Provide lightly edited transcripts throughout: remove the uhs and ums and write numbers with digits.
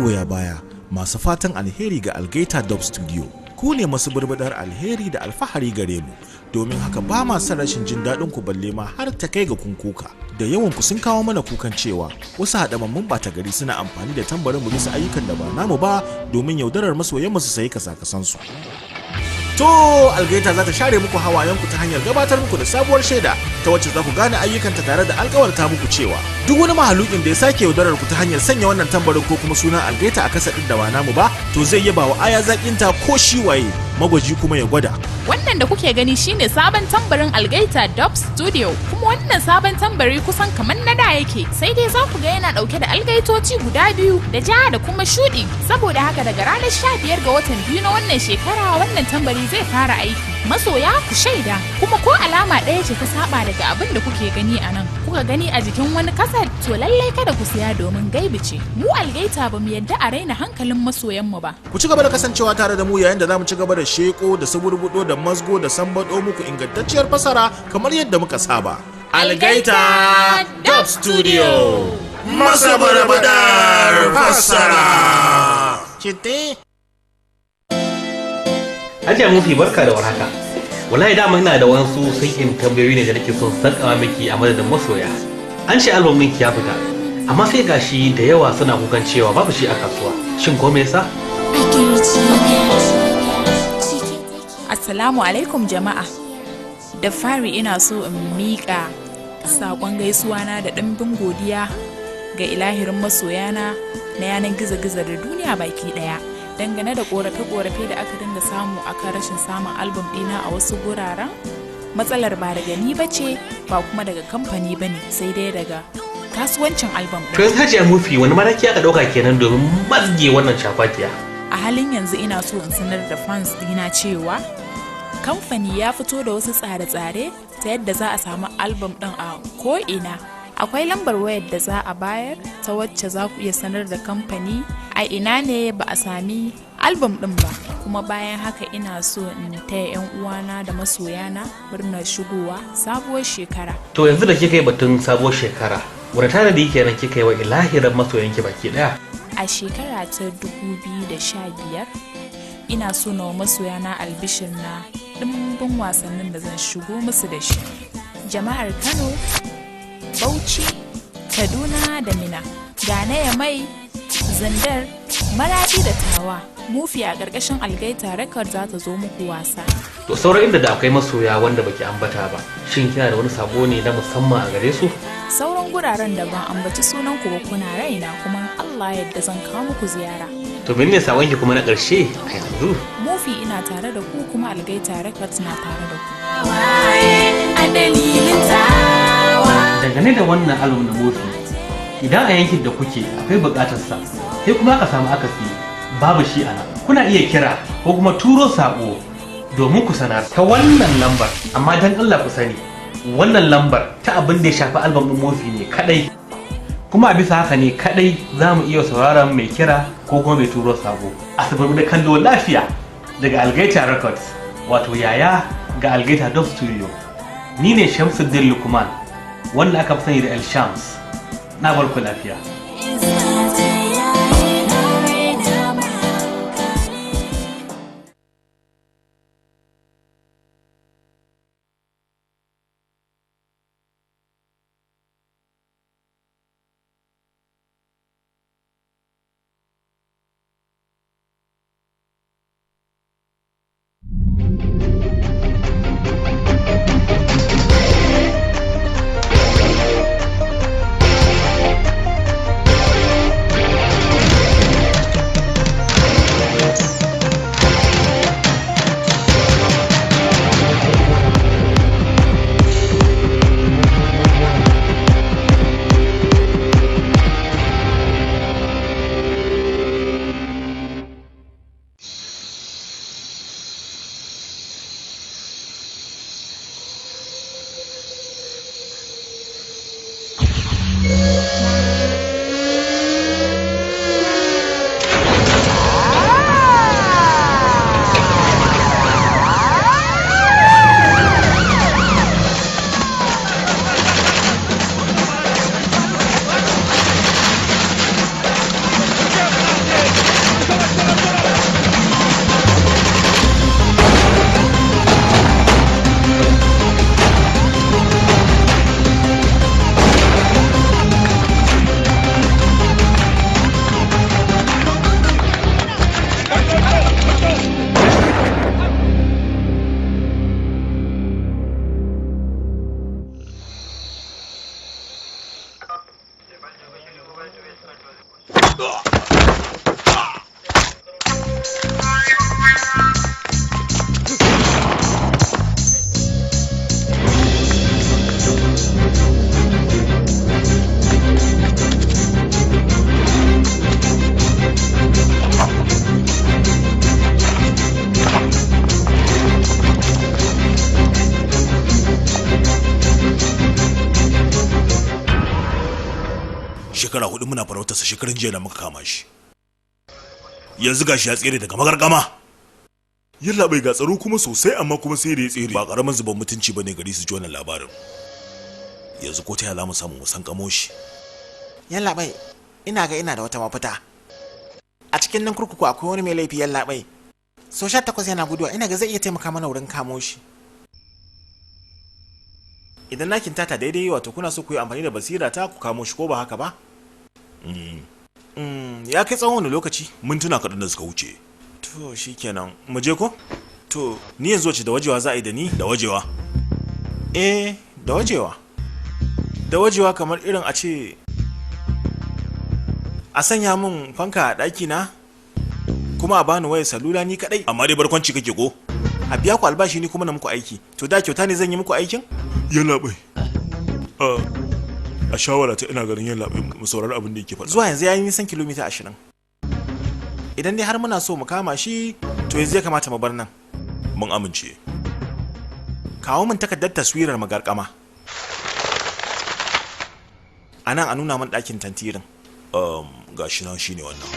goya baya masu fatan alheri ga Algaita Dub Studio. Ku ne masu burbudar alheri da alfahari gare mu, domin haka ba ma son rashin jin daɗin ku balle ma har ta kai ga kun kuka. Da yawan ku sun kawo mana kukan cewa wasu haɗamammun ɓata gari suna amfani da tambarin mu bisa ayyukan da ba namu ba domin yaudarar masoyan su sayi kasakasan su. To Algaita za ta share muku hawayenku ta hanyar gabatar muku da sabuwar shaida ta wacce za ku gane ayyukanta tare da alkawarta muku cewa duk wani mahalukin da ya sake yaudarar ku ta hanyar sanya wannan tambarin ko kuma sunan Algaita a kasadin da ba namu ba, to zai yaba wa aya zakinta ko shi waye, magwaji kuma ya gwada. Wannan da kuke gani shine sabon tambarin Algaita Dub Studio, kuma wannan sabon tambari kusan kamar na da yake, sai dai za ku ga yana dauke da algaitoci guda biyu da ja da kuma shudi. Saboda haka daga ranar 15 ga watan biyu na wannan shekara wannan tambari zai fara aiki. Masoya ku shaida, kuma ko alama ɗaya ce ta saba daga abin da kuke gani a nan, kuka gani a jikin wani kasar, to lallai kada ku siya domin gaibi ce. Mu Algaita ba mu yadda a raina hankalin masoyanmu ba. Ku ci gaba da kasancewa tare da mu yayin da za mu ci gaba da sheko da suburbudo da mazgo da sambaɗo muku ingantacciyar fasara kamar yadda muka saba. Algaita Dub Studio, masa barbadar fasara. Citte. Hajiya Mufi, barka da warhaka. Wallahi dama ina da wasu sakin tambayoyi ne da nake son sakawa miki a madadin masoya. An ce album ɗinki ya fita, amma sai gashi da yawa suna kukan cewa babu shi a kasuwa. Shin ko me yasa? Assalamu alaikum jama'a. Da fari ina so in miƙa saƙon gaisuwana da ɗimbin godiya ga ilahirin masoyana na yanar gizo-gizo da duniya baki ɗaya. Dangane da ƙorafe-ƙorafe da aka dinga samu akan rashin samun album ɗina a wasu guraren, matsalar ba daga ni bace ba kuma daga kamfani bane, sai dai daga kasuwancin album ɗin. To yanzu Hajiya Mufi wani mataki aka ɗauka kenan domin mazge wannan shafakiya? A halin yanzu ina so in sanar da fans ɗina cewa kamfani ya fito da wasu tsare-tsare ta yadda za a samu album ɗin a ko'ina. Akwai lambar wayar da za a bayar ta wacce za ku iya sanar da kamfani a ina ne ba a sami album ɗin ba. Kuma bayan haka ina so in taya 'yan uwana da masoyana murnar shigowa sabuwar shekara. To yanzu da kika yi batun sabuwar shekara, wani tanadi kenan kika yi wa ilahirin masoyanki baki ɗaya? A shekara ta 2015 ina so na wa masoyana albishir na ɗimbin wasannin da zan shigo musu da shi. Jama'ar Kano, Bauchi, Kaduna da Mina, Gane Yamai, Zandar, Maradi da Tawa. Mufi a ƙarƙashin Algaita Record za ta zo muku wasa. To sauran inda da akwai masoya wanda baki ambata ba, shin kina da wani sabo ne na musamman a gare su? Sauran guraren da ban ambaci sunan ku ba kuna raina, kuma Allah yadda zan kawo muku ziyara. To menene sabon ki kuma na ƙarshe a yanzu? Mufi ina tare da ku, kuma Algaita Records na tare da ku. Dangane da wannan album na Mufi, idan a yankin da kuke akwai buƙatarsa, sai kuma aka samu akasi babu shi a nan, kuna iya kira ko kuma turo saƙo domin ku sanar ta wannan lambar. Amma dan Allah ku sani, wannan lambar ta abin da ya shafi album ɗin Mufi ne kadai, kuma a bisa haka ne kadai za mu iya sauraron mai kira ko kuma mai turo saƙo. A sababu da kallo lafiya daga Algaita Records, wato yaya ga Algaita Dub Studio. Ni ne Shamsuddin Lukman, wanda aka fi sani da El Shams. Na barku lafiya. shekara 4 muna farautarsa shekaran jiya da muka kama shi. Yanzu gashi ya tsere daga magargama. Yalla bai ga tsaro kuma sosai amma kuma sai da ya tsere. Ba karamin zuban mutunci bane gari su ji wannan labarin. Yanzu ko ta ya zamu samu mu san kamo shi. Yalla bai, ina da wata mafita. A cikin nan kurkuku akwai wani mai laifi yalla bai. So 18 yana guduwa, ina ga zai iya taimaka mana wurin kamo shi. Idan na kintata daidai wato kuna so ku yi amfani da basira ta ku kamo shi ko ba haka ba? Ya kai tsawon wani lokaci? Mintuna kaɗan da suka wuce. To shikenan, mu je ko? To ni yanzu wace da wajewa za a yi da ni? Da wajewa? Da wajewa. Da wajewa kamar irin a ce a sanya min fanka a ɗaki na kuma a bani wayar salula ni kadai. Amma dai barkwanci kake ko? A biya ku albashi ni kuma na muku aiki. To da kyauta ne zan yi muku aikin? Yalla bai. A shawara ta ina ganin yalla bai mu saurari abin da yake faɗa. Zuwa yanzu ya yi nisan kilomita 20. Idan dai har muna so mu kama shi to yanzu ya kamata mu bar nan. Mun amince. Kawo min takardar taswirar magarkama. A nan a nuna min ɗakin tantirin. Gashi nan shine wannan.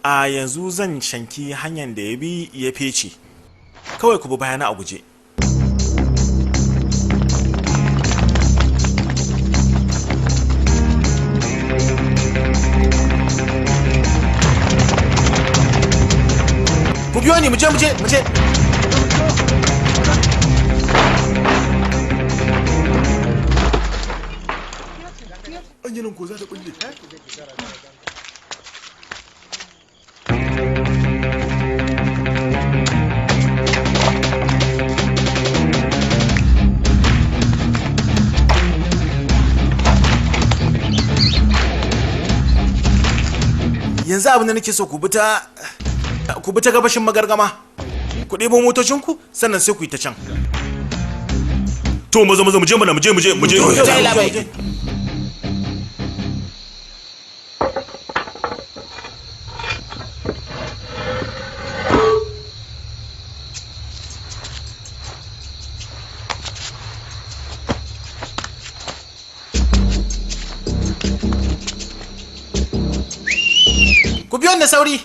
A yanzu zan shanki hanyar da ya bi ya fece. Kawai ku bi bayana a guje. Ku biyo ni mu je. An yi nan ko za ta kulle. Yanzu abin da nake so ku bi ta gabashin magargama. Ku ɗebo motocinku sannan sai ku yi ta can. To maza mu je mana mu je. Ku biyo da sauri.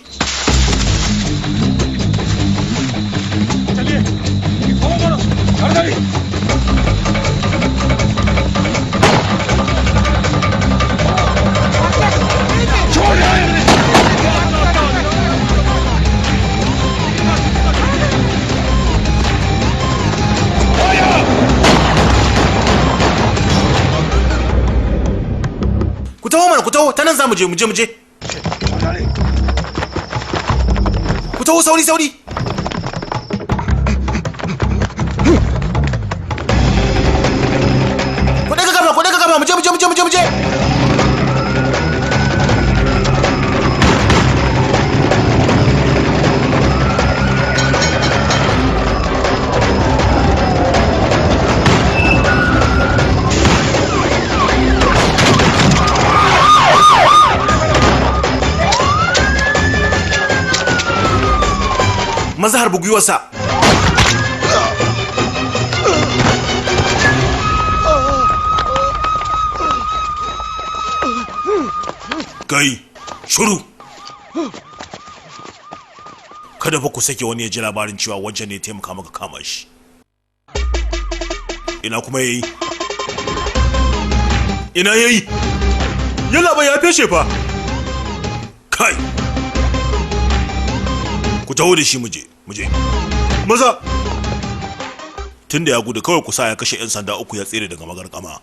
Ku taho mana, ku taho, ta nan za mu je. Ku taho sauri. Ku daga gaba, mu je. Maza harbi gwiwarsa. Kai, shuru. Kada fa ku sake wani ya ji labarin cewa wancan ne taimaka maka kama shi. Ina kuma yayi? Yalla bai ya feshe fa. Kai. Ku taho da shi mu je. Maza. Tunda ya gudu kawai ku sa ya kashe 'yan sanda 3 ya tsere daga magarkama.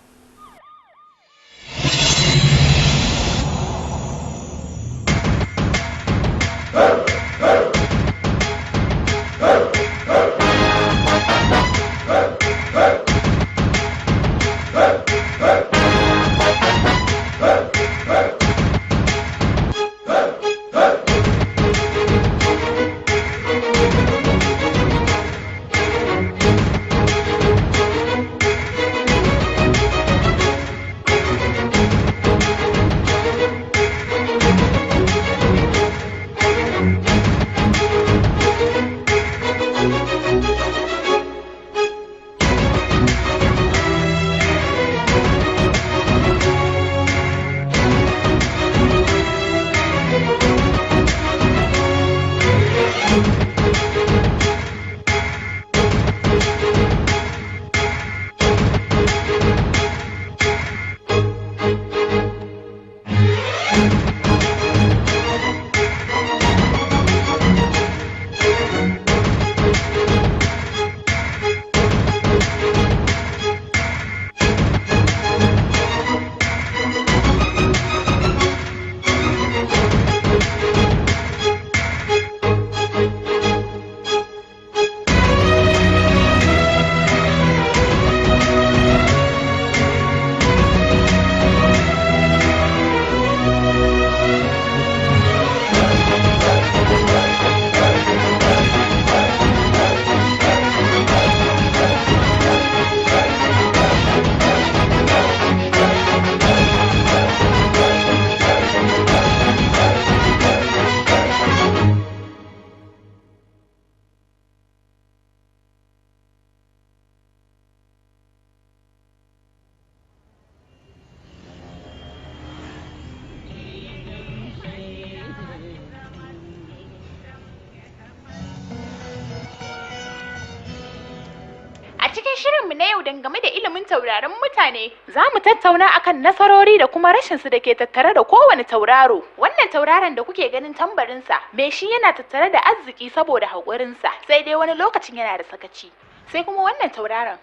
cikin shirinmu na yau dangane da ilimin tauraron mutane, za mu tattauna akan nasarori da kuma rashinsu da ke tattare da kowane tauraro. Wannan tauraron da kuke ganin tambarinsa, me shi yana tattare da arziki saboda haƙurinsa, sai dai wani lokacin yana da sakaci. Sai kuma wannan tauraron.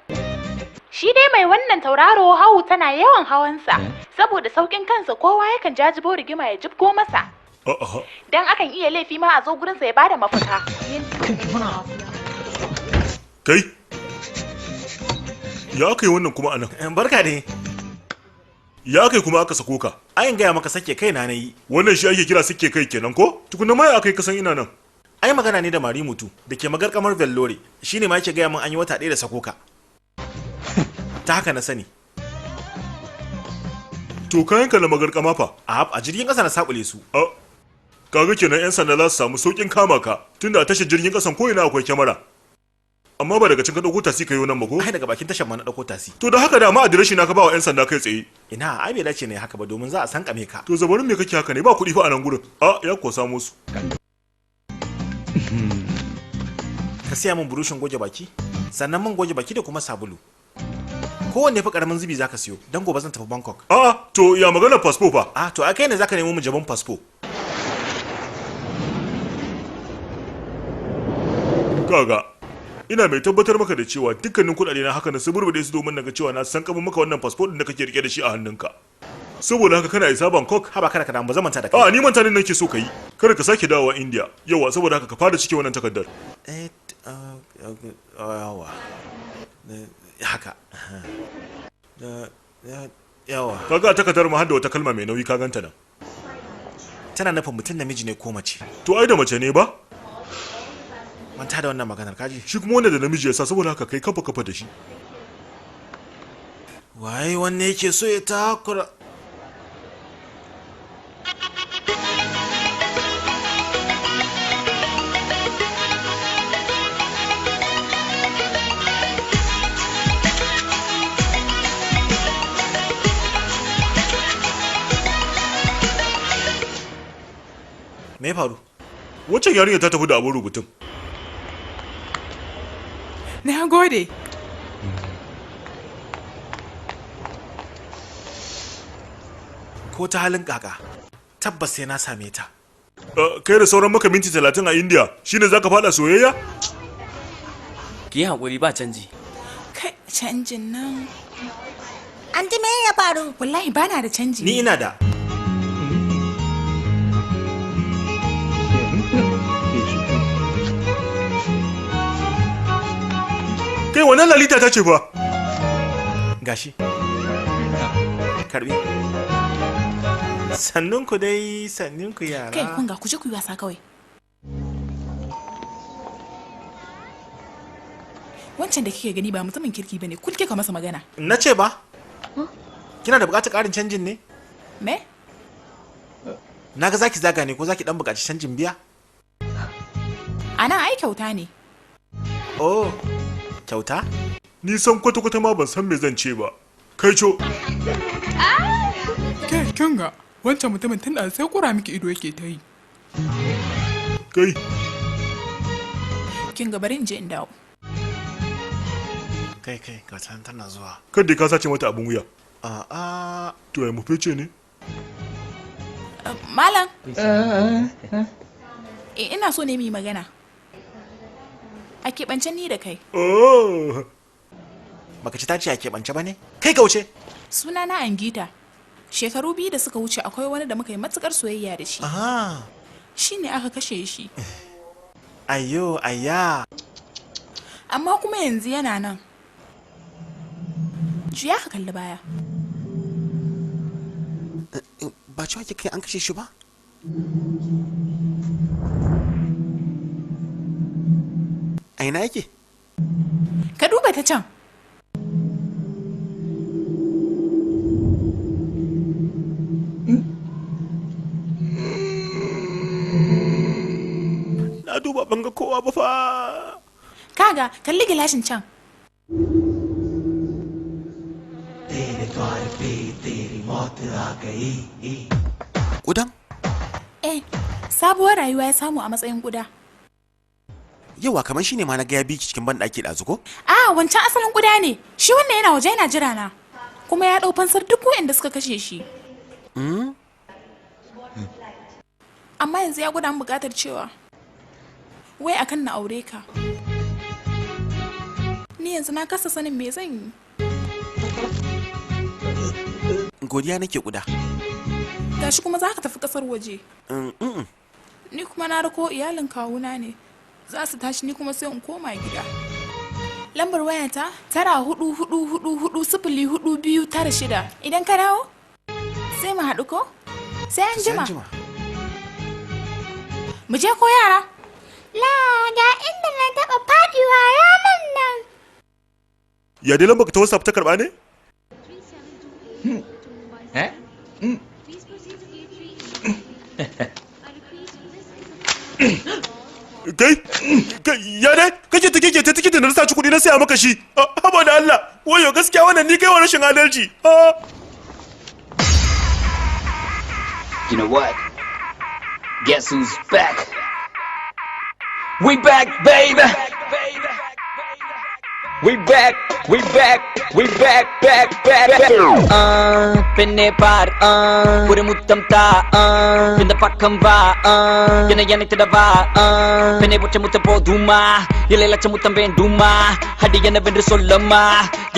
Shi dai mai wannan tauraro hawu tana yawan hawansa, saboda sauƙin kansa kowa yakan jajibo rigima ya jibgo masa. Dan akan iya laifi ma a zo gurinsa ya bada mafaka. Kai? Ya kai wannan kuma anan. Barka dai. Ya kai kuma aka sako ka. Ayin gaya maka sake kai na yi. Wannan shi ake kira sake kai kenan ko? Tukuna mai akai kasan ina nan. Ai magana ne da Mari Mutu da ke magarkamar Vellore. Shine ma yake gaya min an yi wata ɗaya da sako ka. Ta haka na sani. To kayanka na magarkama fa? A jirgin ƙasa na sabule su. Kaga kenan 'yan sanda za su samu saukin kama ka tunda a tashar jirgin ƙasan ko ina akwai kyamara. Amma ba daga cikin ka dauko tasi kai nan ba ko? Ai daga bakin tashar ma na dauko tasi. To da haka da ma adireshi na ka ba wa 'yan sanda kai tsaye. Ina ai bai dace ne haka ba domin za a san kame ka. To zabarin me kake haka ne ba kuɗi fa a nan gurin. Ya ko samu su. Ka siya min burushin goge baki, sannan man goge baki da kuma sabulu. Kowanne fa karamin zubi zaka siyo, dan gobe zan tafi Bangkok. To ya magana fasfo fa? To a kai ne zaka nemo mu jabon fasfo. Kaga, ina mai tabbatar maka da cewa dukkanin kuɗaɗe na haka na suburbuɗe su domin naga cewa na san kabin maka wannan fasfo din da kake rike da shi a hannunka. Saboda haka kana isa Bangkok? Haba kada ka damu ba zan manta da kai. Ni manta ne nake so kai. Kada ka sake dawowa India. Yawa saboda haka ka fara cike wannan takardar. Yawa. Haka. Yawa. Kaga takardar ma har da wata kalma mai nauyi ka ganta nan. Tana nufin mutum namiji ne ko mace? To ai da mace ne ba? Manta da wannan maganar kaji. Shi kuma wanda da namiji ya sa saboda haka kai kafa da shi. Wai wanne yake so ya takura? Me faru? Wacce yarinya ta tafi da abin rubutun. Na gode. Ko ta halin kaka, tabbas sai na same ta. Kai da sauran maka minti 30 a India, shine zaka fada soyayya? Ki hakuri ba canji. Kai canjin nan. Anti me ya faru? Wallahi bana da canji. Ni ina da. Kai wannan lalita ta ce fa. Gashi. Karbi. Sannunku dai, sannunku yara. Kai kun ga ku je ku yi wasa kawai. Wancan da kike gani ba mutumin kirki bane, kun kika masa magana. Na ce ba? Kina da bukatar karin canjin ne? Me? Na ga zaki zaga ne ko zaki dan bukaci canjin biya? Ana ai kyauta ne. Oh, kyauta? Ni san kwata-kwata ma ban san me zan ce ba. Kai co. Kai kinga, wancan mutumin tun da sai kura miki ido yake ta yi. Kai. Kinga bari in je in dawo. Kai ga tana zuwa. Kada ka sace mata abun wuya. To ya mu fice ne? Malam. Ina so ne mu yi magana. A keɓance ni da kai. Baka ci ta ce a keɓance ba ne? Kai kauce. Suna na Angita. Shekaru 2 da suka wuce akwai wani da muka yi matukar soyayya da shi. Shi ne aka kashe shi. Ayyo, ayya. Amma kuma yanzu yana nan. Juya ka kalli baya. Ba cewa ke kai an kashe shi ba? A ina yake? Ka duba ta can. Na duba ban ga kowa ba fa. Kaga, kalli gilashin can. Ƙudan? Sabuwar rayuwa ya samu a matsayin ƙuda. yawa kamar shine ma na ga ya biki cikin banɗaki ɗazu ko? A wancan asalin kuda ne. Shi wannan yana waje yana jira na. Kuma ya ɗau fansar duk waɗanda suka kashe shi. Amma yanzu ya gwada buƙatar cewa wai akan na aure ka. Ni yanzu na kasa sanin me zan yi. Godiya nake kuda. Gashi kuma za ka tafi ƙasar waje. Ni kuma na rako iyalin kawuna ne. Za su tashi ni kuma sai in koma gida. Lambar wayata 9444404296. Idan ka dawo sai mu haɗu ko? Sai an jima. Mu je ko yara? La ga inda na taɓa faɗiwa ranar nan. Ya dai lambar ka ta WhatsApp ta karɓa ne? Kai, ya dai, kake ta tikitin da na saci kuɗi na saya maka shi. Haba da Allah, wayo gaskiya wannan ni kai wa rashin adalci. You know what? Guess who's back? We back, baby. We back. பெண்ணே பார் ஒரு முத்தம் தா இந்த பக்கம் வா என்னை நினைத்திடவா பெண்ணை ஒற்ற முத்தம் போதுமா இல்லை லட்ச முத்தம் வேண்டுமா அடி என்னவென்று சொல்லம்மா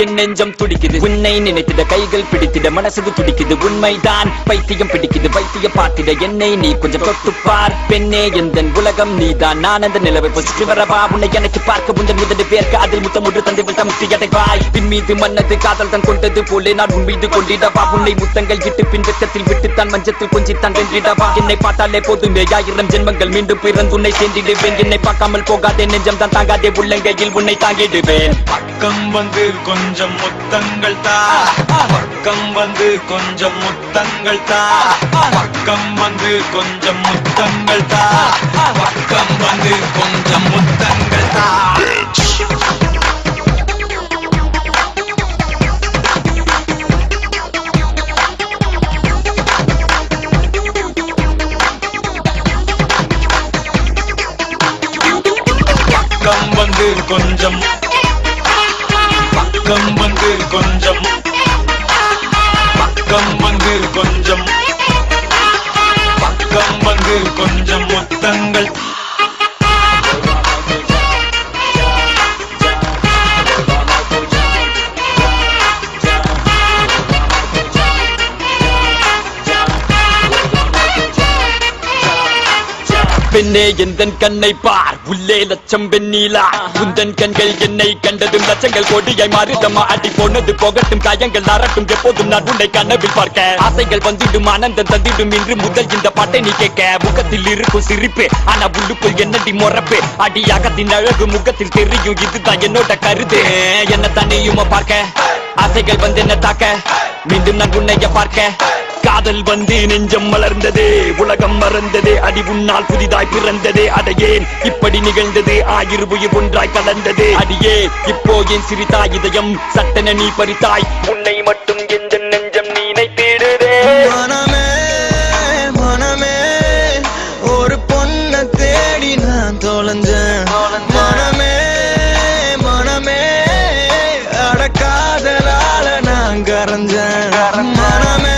என் நெஞ்சம் துடிக்குது உன்னை நினைத்திட கைகள் பிடித்திட மனசுக்கு துடிக்குது உண்மைதான் பைத்தியம் பிடிக்குது வைத்திய பார்த்திட என்னை நீ கொஞ்சம் தொட்டு பார் பெண்ணே எந்த உலகம் நீதான் நான் அந்த நிலவை சுற்றி வரவா உன்னை எனக்கு பார்க்க உந்தன் முதல் பேர்க்க அதில் முத்தம் ஒன்று தந்தை விட்ட முக்தி அடைவாய் பின் மீது மன்னது காதல் தான் கொண்டது போலே நான் உன் மீது கொண்டிடவா உன்னை முத்தங்கள் இட்டு பின் வெக்கத்தில் விட்டுத்தான் மஞ்சத்தில் கொஞ்சித்தான் வென்றிடவா என்னை பார்த்தாலே போதுமே 1000 ஜென்மங்கள் மீண்டும் பிறந்து உன்னை சேர்ந்திடுவேன் என்னை பார்க்காமல் போகாதே நெஞ்சம் தான் தாங்காதே உள்ளங்கையில் உன்னை தாங்கிடுவேன் பக்கம் வந்து கொஞ்சம் முத்தங்கள் தா பக்கம் வந்து கொஞ்சம் முத்தங்கள் தா பக்கம் வந்து கொஞ்சம் முத்தங்கள் தா பக்கம் வந்து கொஞ்சம் முத்தங்கள் தா கொஞ்சம் பக்கம் வந்து கொஞ்சம் பக்கம் வந்து கொஞ்சம் பக்கம் வந்து கொஞ்சம் முத்தங்கள் பெண்ணே எந்தன் கண்ணை பார் உள்ளே லட்சம் வெண்ணீலா உந்தன் கண்கள் என்னை கண்டதும் லட்சங்கள் கோடியாய் மாறிடமா அடி போனது போகட்டும் காயங்கள் நாரட்டும் எப்போதும் நான் உன்னை கனவில் பார்க்க ஆசைகள் வந்துடும் ஆனந்தம் தந்திடும் இன்று முதல் இந்த பாட்டை நீ கேட்க முகத்தில் இருக்கும் சிரிப்பு ஆனா உள்ளுக்குள் என்னடி மொறப்பு அடியாகத்தின் அழகு முகத்தில் தெரியும் இதுதான் என்னோட கருது என்ன தண்ணியுமா பார்க்க ஆசைகள் வந்து என்ன தாக்க மீண்டும் நான் உன்னைய பார்க்க காதல் வந்து நெஞ்சம் மலர்ந்ததே உலகம் மறந்ததே அடி உன்னால் புதிதாய் பிறந்ததே அடையேன் இப்படி நிகழ்ந்தது ஆயிரம் உயிர் ஒன்றாய் கலந்ததே அடியே இப்போ என் சிரித்தாய் இதயம் சட்டென நீ பறித்தாய் உன்னை மட்டும் எந்த நெஞ்சம் நீனை தேடுதே மனமே மனமே ஒரு பொண்ண தேடி நான் தொலைஞ்சேன் மனமே மனமே அடக்காதலால நான் கரைஞ்சேன் மனமே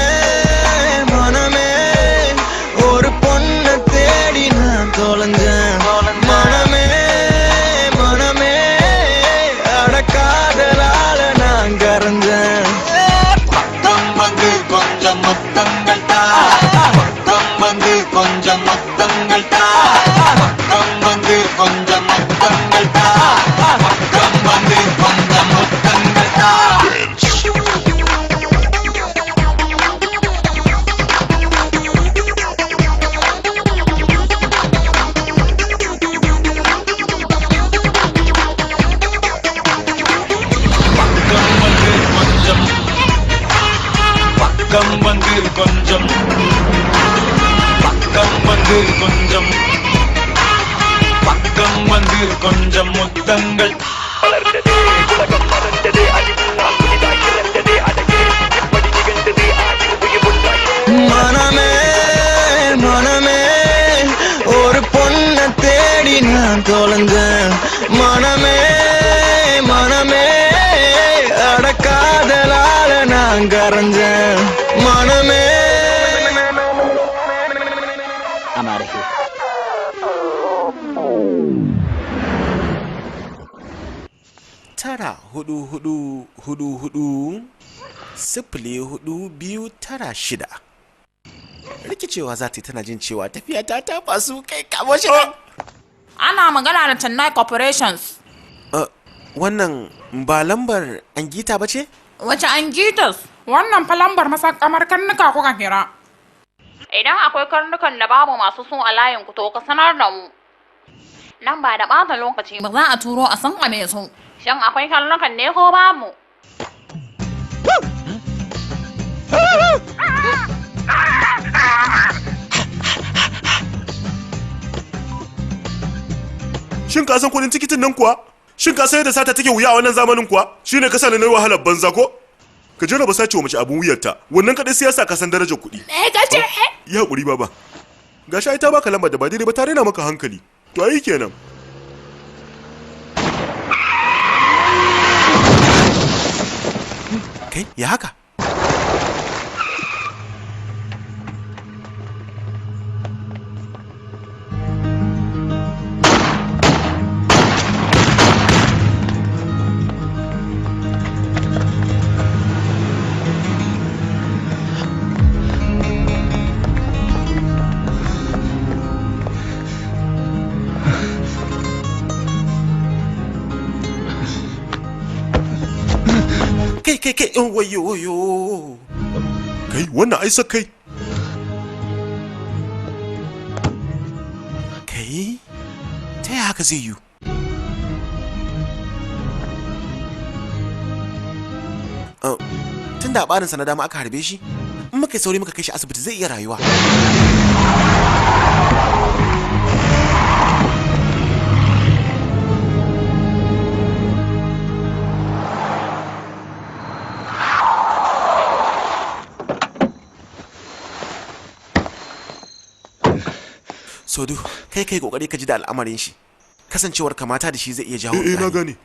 மனமே மனமே அடக்காதலால நான் கரைஞ்சேன் பக்கம் வந்து கொஞ்சம் முத்தங்கள் தா பக்கம் வந்து கொஞ்சம் முத்தங்கள் தா பக்கம் வந்து கொஞ்சம் முத்தங்கள் தா பக்கம் வந்து கொஞ்சம் முத்தங்கள் தா பக்கம் வந்து கொஞ்சம் பக்கம் வந்து கொஞ்சம் பக்கம் வந்து கொஞ்சம் முத்தங்கள் வளர்ந்ததே உலகம் மறந்ததே அடிவுள்ளால் புதிதாய் பிறந்ததே அடையே இப்படி நிகழ்ந்ததே ஆயிரம் உயிர் ஒன்றாய் மனமே மனமே ஒரு பொண்ண தேடி நான் தொலைஞ்சேன் கரஞ்ச மனமே tara hudu hudu hudu hudu sifili hudu biyu tara shida. Rikicewa za ta yi tana jin cewa tafiya ta fasu kai kamo shi. Ana magana da Chennai Corporations. Wannan ba lambar Angita ba ce? Wace Angitas? Wannan fa lambar masakamar karnuka kuka kira. Idan akwai karnukan da babu masu so a layin ku to ka sanar da mu. Nan ba da ɓata lokaci ba za a turo a san ame su. Shin akwai karnukan ne ko babu? Shin ka san kudin tikitin nan kuwa? Shin ka san yadda sata take wuya a wannan zamanin kuwa? Shine ka sa na wahalar banza ko? Ka jira ba sace wa mace abun wuyarta. Wannan kadai sai ya sa ka san darajar kuɗi. Gace. Yi hakuri baba. Gashi ai ta baka lambar da ba daidai ba, ta rena maka hankali. To ai kenan. Kai, ya haka? Kai, wayo. Kai, wannan ai sakai. Kai, ta yaya haka zai yi? Tun da ɓarinsa na dama aka harbe shi, in muka sauri muka kai shi asibiti zai iya rayuwa. Sodu, kai kokari ka ji da al'amarin shi. Kasancewar kamata da shi zai iya jawo. Na gane.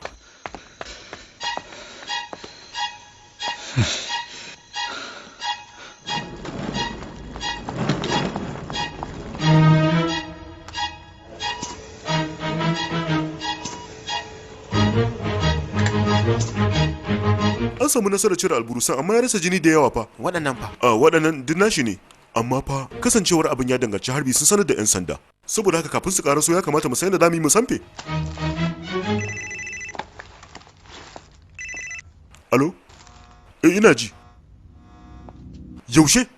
An samu nasarar cire alburusan amma ya rasa jini da yawa fa. Waɗannan fa? Waɗannan duk nashi ne. Amma fa kasancewar abin ya danganci harbi sun sanar da 'yan sanda, saboda haka kafin su karaso ya kamata mu san da zamu yi mu sanfe. Alo? Ina ji. Yaushe?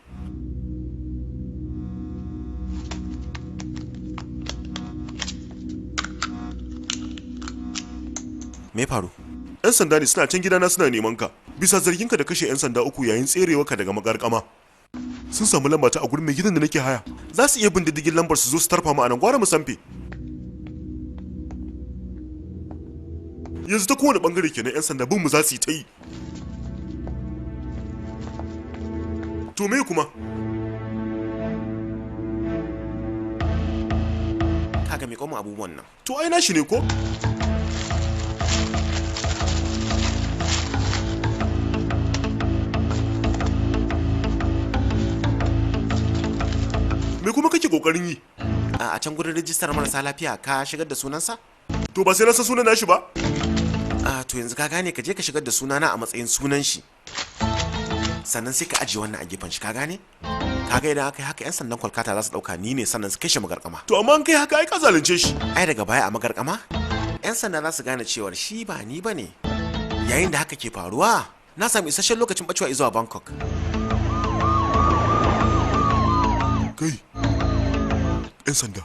Me faru? 'Yan sanda ne suna can gidana suna neman ka bisa zarginka da kashe 'yan sanda uku yayin tserewarka daga magarkama. Sun samu lamba ta a gurin mai gidan da nake haya. Za su iya bin diddigin lambar su zo su tarfa mu anan, gwara mu sanfe. Yanzu ta kowane bangare kenan 'yan sanda bin mu za su yi ta yi. To me kuma? Kaga me kuma abubuwan nan? To ai nashi ne ko? Me kuma kake kokarin yi? A can gurin rijistar marasa lafiya ka shigar da sunansa? To ba sai na san sunan nashi ba? To yanzu ka gane, ka je ka shigar da sunana a matsayin sunan shi. Sannan sai ka ajiye wannan a gefen shi, ka gane? Kaga idan aka yi haka 'yan sandan Kolkata za su dauka ni ne, sannan su kashe magarkama. To amma an kai haka ai ka zalunce shi. Ai daga baya a magarkama 'yan sanda za su gane cewar shi ba ni bane. Yayin da haka ke faruwa, na sami isasshen lokacin bacewa zuwa Bangkok. Kai, 'yan sanda.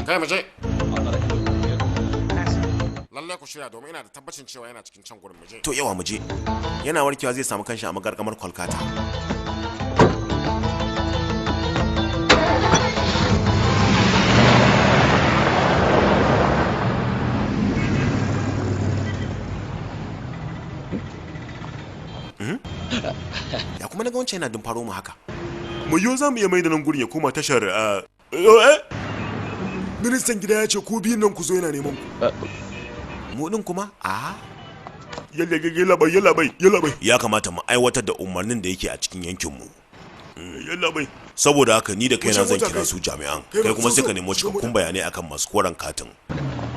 Kai muje. Lallai ku shirya domin ina da tabbacin cewa yana cikin can gurin muje. To yawa muje. Yana warkewa zai samu kanshi a magarkamar Kolkata. Ya kuma naga wancan yana dumfaro mu haka. Mu yo za mu iya mai da nan gurin ya koma tashar ministan gida ya ce ku biyun nan ku zo yana neman ku. Mu din kuma? Yalla bai. Ya kamata mu aiwatar da umarnin da yake a cikin yankinmu. Yalla bai. Saboda haka ni da kaina zan kira su jami'an. Kai kuma sai ka nemo cikakkun bayanai akan masu koran katin.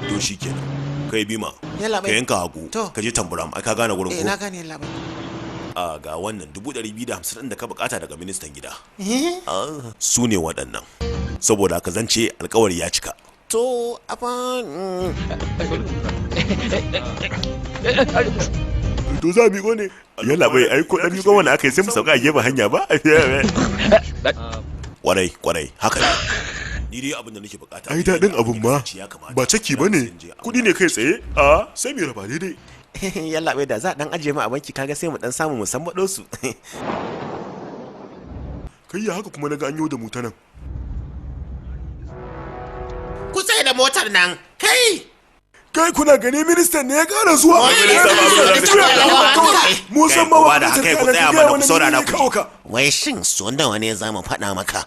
To shikenan. Kai Bima. Ka yanka hagu. Ka je Tamburam. Ai ka gane gurin ko? Na gane yalla bai. Ga wannan 250 ɗin da ka bukata daga ministan gida. Su ne waɗannan. Saboda haka zan ce alkawari ya cika. To to za miƙo ne. Yalla bai ai ko dan miƙo wanda aka yi sai mu sauka a gefen hanya ba. Kwarai haka ne. Ni dai abin da nake bukata. Ai daɗin abin ma ba caki bane. Kuɗi ne kai tsaye. Sai mu raba daidai. Yalla bai da za dan ajiye mu a banki kaga sai mu dan samu mu san bado su. Kai ya haka kuma naga an yo da mu ta nan. Ku tsaye da motar nan. Kai kuna gani ministan ne ya kara zuwa. Mu san ma wa da kai ku tsaya mana ku saurara ku. Wai shin so nawa ne za mu faɗa maka?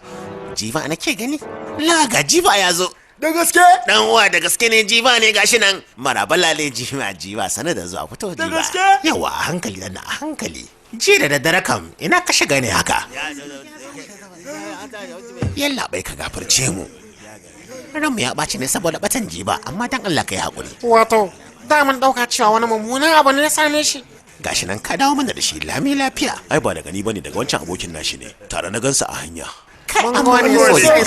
Jiva nake gani. Ga Jiva ya zo. Da gaske? Dan uwa da gaske ne Jiva ne gashi nan. Maraba lale Jiva sanar da zuwa fito Jiva. Da gaske? Yawa a hankali dan a hankali. Ji da daddare kam ina ka shiga ne haka. Yalla bai ka gafarce mu. Ranmu ya ɓaci ne saboda ɓatan Jiva amma dan Allah ka yi haƙuri. Wato, da mun ɗauka cewa wani mummunan abu ne ya same shi. Gashi nan ka dawo mana da shi lami lafiya. Ai ba daga ni bane daga wancan abokin nashi ne. Tare na gansa a hanya. Mun gode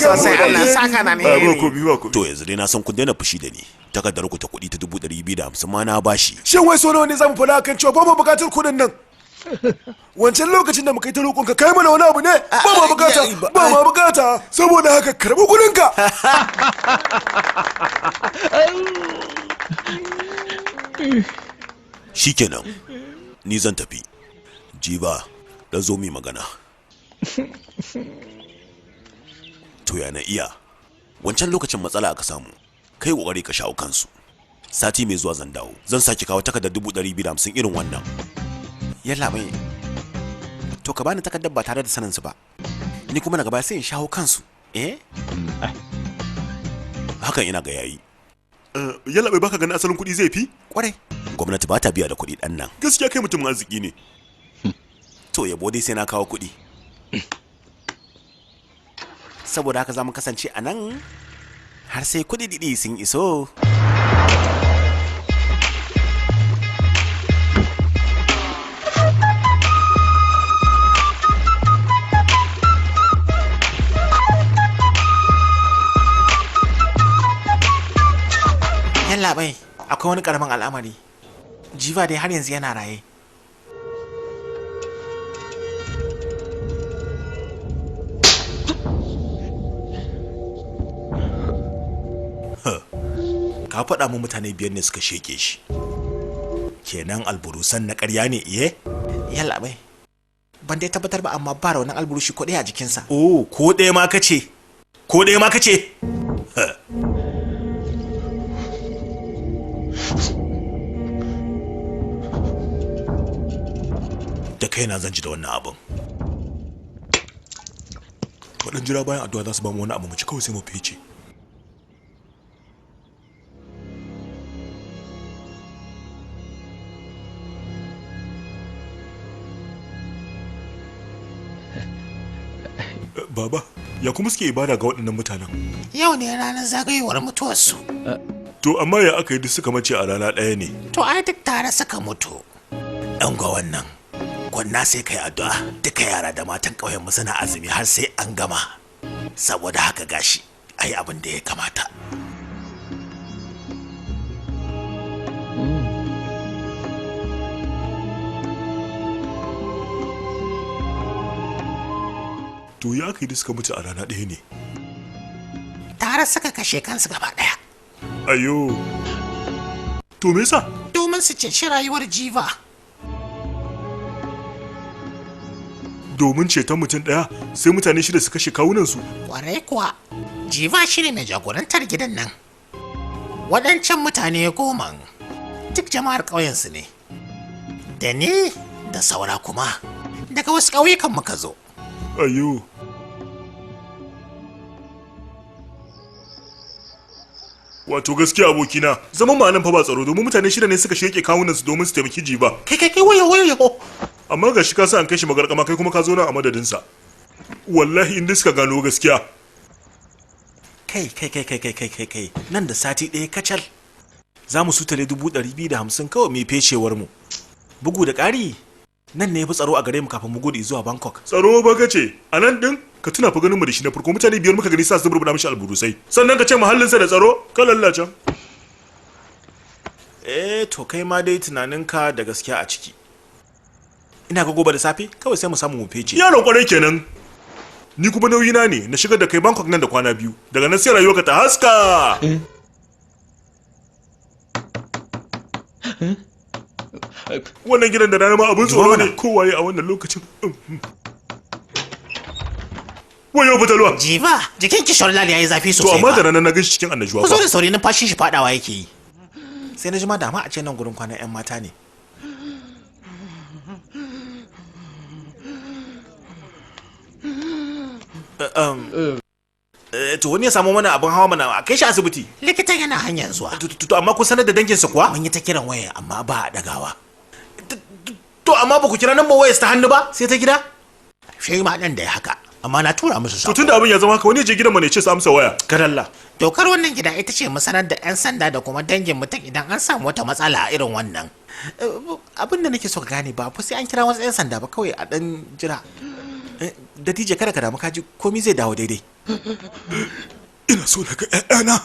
sosai Allah saka na ne. To yanzu dai na san kun daina fushi da ni. Takardar ku ta kuɗi ta 250 ma na bashi. Shin wai so nawa ne zamu faɗa kan cewa ba mu buƙatar kuɗin nan? Wancan lokacin da muka yi ta roƙonka kai mana wani abu ne ba ma bukata saboda haka karɓi kuɗinka. Shikenan ni zan tafi. Jiba da zo mi magana. To ya na iya wancan lokacin matsala aka samu kai kokari ka shawo kansu. Sati mai zuwa zan dawo zan saki kawo takardar 250 irin wannan. Yalla bai to ka bani takardar ba tare da sanin su ba ni kuma daga baya sai in shawo kansu. Hakan ina ga yayi. Yalla bai baka ganin asalin kuɗi zai fi? Kwarai. Gwamnati ba ta biya da kuɗi ɗan nan. Gaskiya kai mutum arziki ne. To yabo dai sai na kawo kuɗi. Saboda haka za mu kasance a nan har sai kuɗi ɗiɗi sun iso. Yalla bai akwai wani karamin al'amari. Jiva dai har yanzu yana raye. Ka faɗa mu mutane 5 ne suka sheke shi. Kenan alburusan na ƙarya ne iye? Yalla bai ban dai tabbatar ba amma ba raunin alburushi ko ɗaya a jikinsa. Ko ɗaya ma kace? Ko ɗaya ma kace? Da kaina zan ji da wannan abin. Waɗan jira bayan addu'a za su ba mu wani abu mu ci kawai sai mu fice. Baba, ya kuma suke ibada ga waɗannan mutanen? Yau ne ranar zagayowar mutuwarsu. To amma ya aka yi duk suka mace a rana ɗaya ne? To ai duk tare suka mutu. Ɗan ga wannan, gwanna sai kai addu'a duka yara da matan ƙauyen mu suna azumi har sai an gama. Saboda haka gashi, ai abin da ya kamata. To ya aka yi suka mutu a rana ɗaya ne? Tare suka kashe kansu gaba ɗaya. Ayo. To me yasa? Domin su ceci rayuwar Jiva. Domin ceton mutum ɗaya sai mutane 6 su kashe kawunansu? Kwarai kuwa, Jiva shi ne mai jagorantar gidan nan. Waɗancan mutane 10 duk jama'ar ƙauyensu ne. Da ni da saura kuma daga wasu ƙauyukan muka zo. Ayo. Wato gaskiya abokina, zaman ma nan fa ba tsaro domin mutane shida ne suka sheke kawunan su domin su taimaki Jiba. Kai wayo. Amma gashi ka sa an kai shi magarkama kai kuma ka zo nan a madadin sa. Wallahi inda suka gano gaskiya. Kai. Nan da sati ɗaya kacal. Za mu sutale 250 kawai mai feshewar mu. Bugu da ƙari, nan ne ya fi tsaro a gare mu kafin mu gudu zuwa Bangkok. Tsaro ba ce, a nan ɗin ka tuna fa ganin mu da shi na farko mutane 5 muka gani sa su burbuɗa mishi alburusai. Sannan ka ce mahallinsa da tsaro, ka lallace. To kai ma dai tunaninka da gaskiya a ciki. Ina ga gobe da safe kawai sai mu samu mu fece. Yaron kwarai kenan. Ni kuma nauyina ne na shigar da kai Bangkok nan da kwana 2. Daga nan sai rayuwarka ta haska. Wannan gidan da rana ma abin tsoro ne kowaye a wannan lokacin. Wayo fitalwa. Jiva, jikin ki Shorlal yayi zafi sosai. To amma da rana na gashi cikin annashuwa. Ku zo da sauri numfashin shi fadawa yake yi. Sai na ji ma dama a ce nan gurin kwanan 'yan mata ne. To wani ya samu mana abin hawa mana a kai shi asibiti. Likitan yana hanyar zuwa. To amma kun sanar da danginsa kuwa? Mun yi ta kiran waya amma ba a dagawa. To amma ba ku kira nan ba wayar ta hannu ba sai ta gida? Shi ma dan da ya haka. Amma na tura musu sako. To tunda abin ya zama haka wani je gidan mu ne ce su amsa waya. Karalla. Dokar wannan gida ita ce mu sanar da 'yan sanda da kuma dangin mutum idan an samu wata matsala a irin wannan. Abin da nake so ka gane ba fa sai an kira wasu 'yan sanda ba kawai a dan jira. Dattijo kada ka damu kaji komai zai dawo daidai. Ina so na ga ƴaƴana.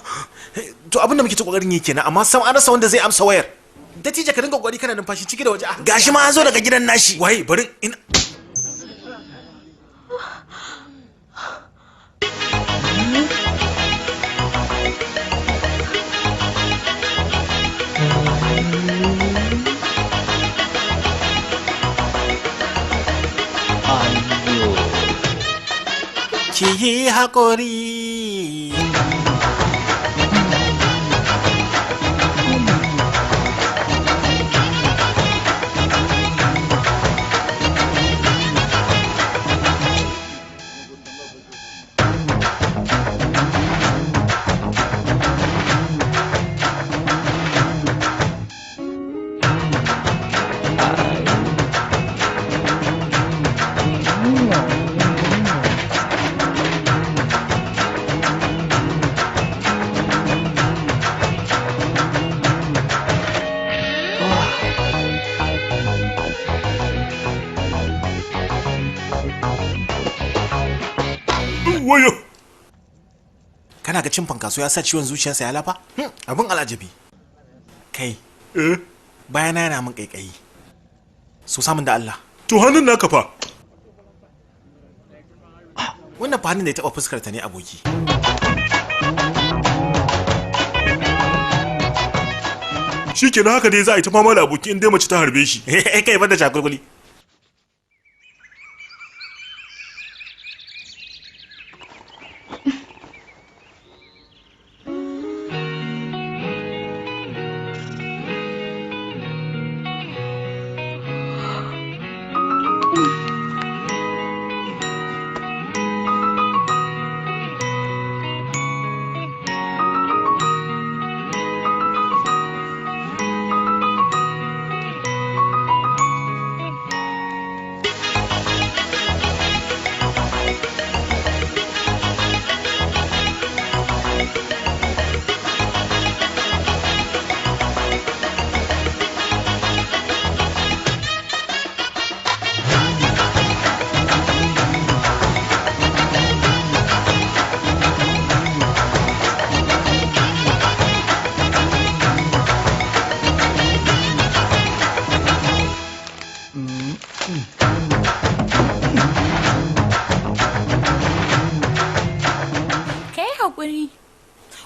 To abin da muke ta kokarin yi kenan amma sam an rasa wanda zai amsa wayar. Dattijo ka dinga kokari kana numfashi ciki da waje. Gashi ma an zo daga gidan nashi. Wai bari ina ki yi haƙuri. kana ga cin fankaso ya sa ciwon zuciyarsa ya lafa? Abin alajabi. Kai, bayana yana min kaikayi. So samun da Allah. To hannun naka fa. Wannan fa hannun da ya taɓa fuskar ta ne aboki. Shi kenan haka dai za a yi ta fama da aboki in dai mace ta harbe shi. Kai banda cakulkuli.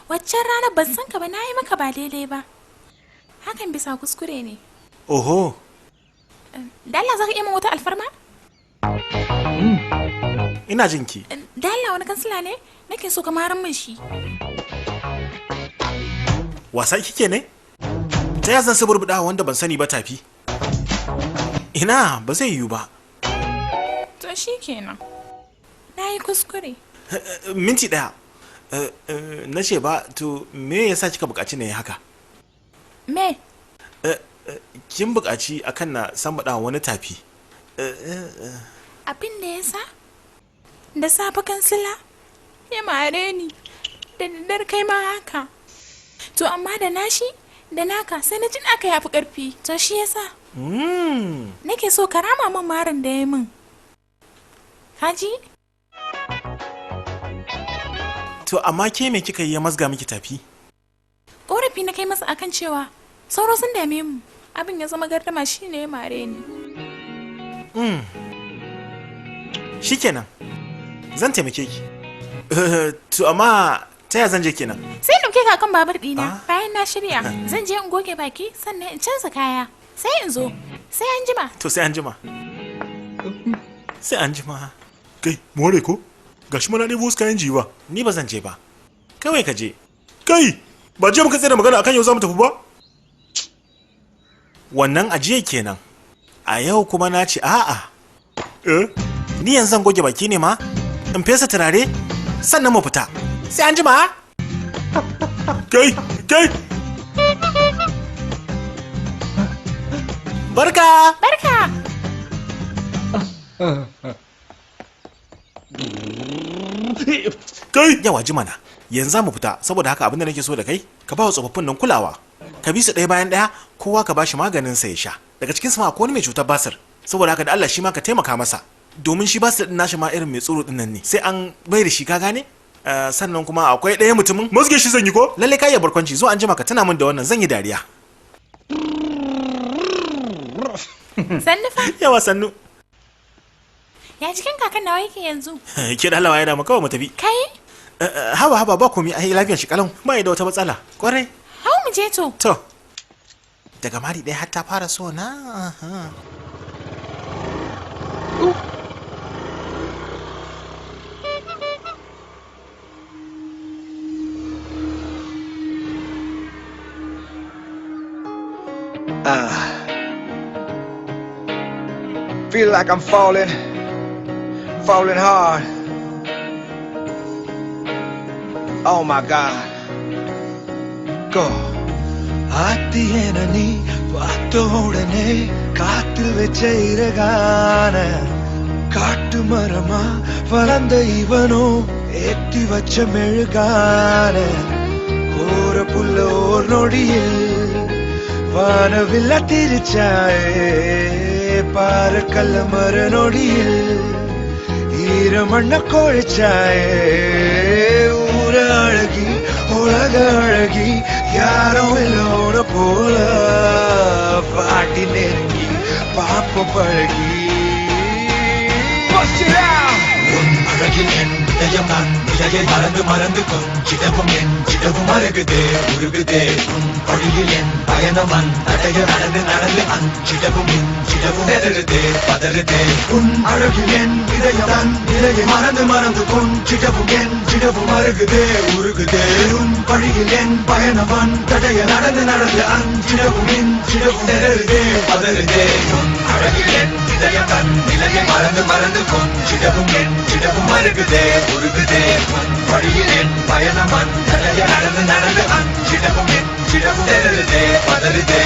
Waccan rana ban san ka ba na yi maka ba daidai ba. Hakan bisa kuskure ne. Oho. Dalla za ka iya min wata alfarma? Ina jinki. Dalla wani kansila ne? Nake so ka maran min shi. Wasa kike ne? Ta ya zan suburbuɗa wanda ban sani ba tafi? Ina ba zai yiwu ba. To shi kenan. Na yi kuskure. Minti ɗaya. na ce ba to me yasa kika buƙaci ne haka? Me? Kin buƙaci akan na sambaɗa wani tafi. Abin da yasa? Da safe kansila ya mare ni da daddar kai ma haka. To amma da nashi da naka sai na jin aka yafi ƙarfi to shi yasa. Nake so ka rama min marin da ya min. Haji? To amma ke me kika yi ya mazga miki tafi? Ƙorafi na kai masa akan cewa sauro sun dame mu. Abin ya zama gardama shi ne ya mare ni. Shikenan. Zan taimake ki. To amma ta ya zan je kenan? Sai ɗauke ka kan babur ɗina bayan na shirya. Zan je in goge baki sannan in canza kaya. Sai in zo. Sai an jima. To sai an jima. Sai an jima. Kai, more ko? Gashi mana ɗebo wasu kayan jiwa. Ni ba zan je ba. Kawai ka je. Kai, ba je muka tsaye da magana akan yau za mu tafi ba? Wannan ajiye kenan. A yau kuma na ce a'a. Ni yanzu zan goge baki ne ma? In fesa turare? Sannan mu fita. Sai an jima. Kai, kai. Barka. Barka. Kai yawa ji mana yanzu za mu fita saboda haka abinda nake so da kai ka ba wa tsofaffin nan kulawa ka bi su ɗaya bayan ɗaya kowa ka bashi maganin sa ya sha daga cikin su ma akwai wani mai cutar basir saboda haka da Allah shi ma ka taimaka masa domin shi basir din nashi ma irin mai tsoro din nan ne sai an bai da shi ka gane sannan kuma akwai ɗaya mutumin musge shi zan yi ko lalle ka iya barkwanci zo an jima ka tana min da wannan zan yi dariya sannu fa yawa sannu ya cikin kakan nawa yake yanzu ke da halawa yana makawa mu tafi kai haba ba komai ai lafiyar shi kalan ba da wata matsala kwarai hau mu je to daga mari ɗaya har ta fara so na Feel like I'm falling hard. Oh my God. Go. ஆத்தியனி பார்த்த உடனே காத்தில் வச்ச இறகான காட்டு மரமா வளர்ந்த இவனோ ஏத்தி வச்ச மெழுகான கோர புல்ல ஓர் நொடியில் வானவில்ல திரிச்சாயே பாரு கல்ல மர நொடியில் ஈரமண்ண கொழிச்சாயே ஊர அழகி உலக அழகி யாரும் இல்லோட போல பாட்டி நெருங்கி பாப்ப பழகி உன் அழகில் என் இதயம் நான் இலையை மறந்து மறந்து கொஞ்சிடவும் என் சிடவும் அருகுதே உருகுதே உன் வழியில் என் பயணம் தடைய நடந்து நடந்து அஞ்சிடவும் என் சிடவும் எதறுதே பதறுதே உன் அழகில் என் இதயம் நான் இலையை மறந்து மறந்து கொஞ்சிடவும் என் சிடவும் அருகுதே உருகுதே உன் வழியில் என் பயணம் தடைய நடந்து நடந்து அஞ்சிடவும் என் சிடவும் எதறுதே பதறுதே உன் அழகில் என் இதயம் தன் இலையை மறந்து மறந்து கொஞ்சிடவும் என் சிடவும் அருகுதே உருகுதே உன் வழியில் என் பயணம் தடைய நடந்து நடந்து அஞ்சிடவும் என் சிடவும் எதறுதே பதறுதே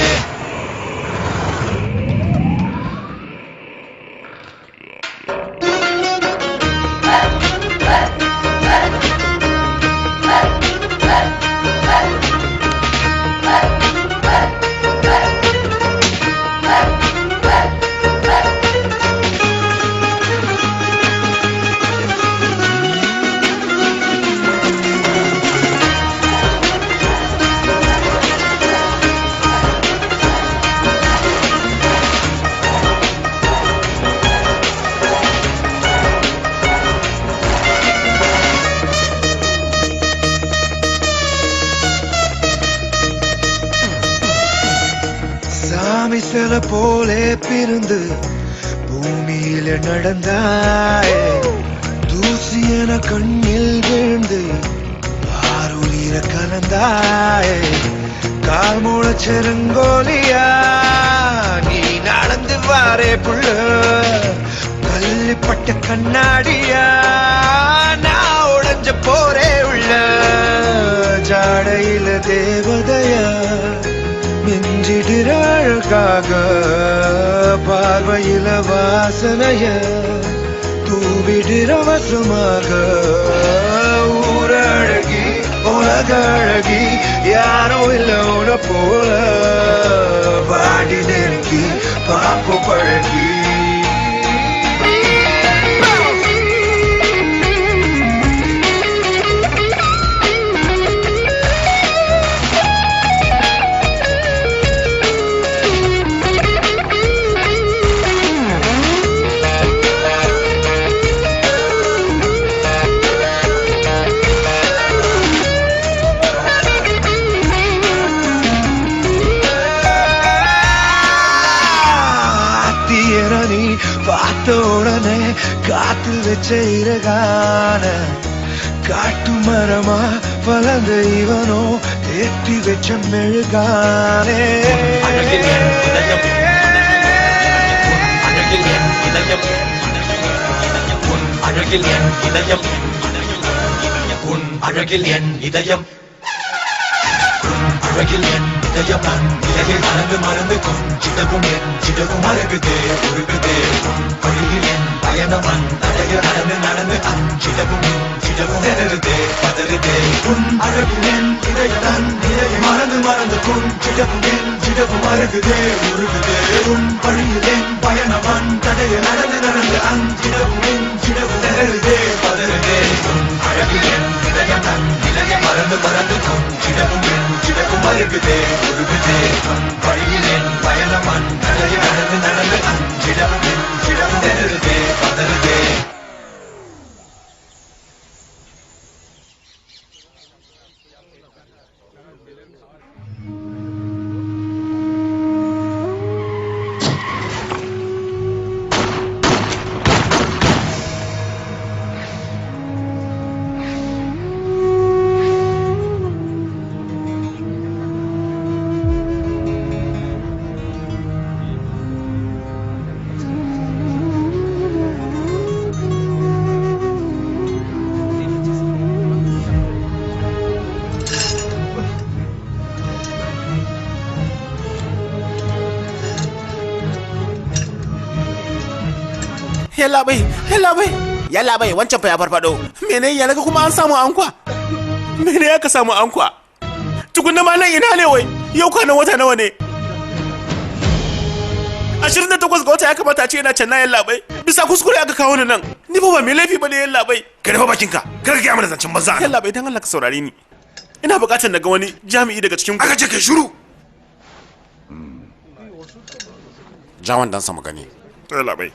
சில போலே பிறந்து பூமியில நடந்தாயே தூசியன கண்ணில் விழுந்து ஆருளிர கலந்தாயே கால் முளைச்செருங்கோலியா நீ நடந்து வாரே புள்ள கல்லிப்பட்ட கண்ணாடியா நான் உடைஞ்ச போரே உள்ள தேவதைய மிஞ்சிடுற அழகாக பார்வையில வாசனைய தூவிடுற வசமாக ஊரழகி உலக அழகி யாரோ இல்ல உன போல பாடி நெருங்கி பாப்பு பழகி பார்த்த உடனே காத்து வச்ச இறகான காட்டு மரமா வளர்ந்த இவனோ ஏற்றி வச்ச மெழுகானே அழகில் என் இதயம் அழகில் என் இதயம் நான் இலகில் மறந்து மறந்து கொஞ்சிடவும் என் சிடவும் அருகுதே உருகுதே வழியில் என் பயணமன் நடைய நடந்து நடந்து அஞ்சிடவும் என் சிடவும் எதருதே பதறுதே உன் அழகில் என் இதயம் மறந்து மறந்து கொஞ்சிடவும் என் சிடவும் அருகுதே உருகுதே உன் வழியில் என் பயணமன் நடைய நடந்து நடந்து அஞ்சிடவும் என் சிடவும் எதருதே பதறுதே உன் அழகில் என் இதயம் நான் இலகை மறந்து மறந்து கொஞ்சிடவும் என் சிடவும் அருகுதே உருகுதே உன் வழியில் என் பயணமன் நடைய நடந்து நடந்து அஞ்சிடவும் என் சிடவும் எதருதே பதறுதே Yalla bai wancan fa ya farfado. Mene ya naga kuma an samu ankwa? Mene aka samu ankwa? Tukunna ma nan ina ne wai? Yau kwanan wata nawa ne? 28 ga wata ya kamata a ce ina can na yalla bai. Bisa kuskure aka kawo ni nan. Ni fa ba mai laifi bane yalla bai. Ka rufe bakinka. Kar ka ga mana zancen banza. Yalla bai dan Allah ka saurare ni. Ina buƙatar na ga wani jami'i daga cikin ku. Aka ce kai shiru. Jawan dan sama gani. Yalla bai.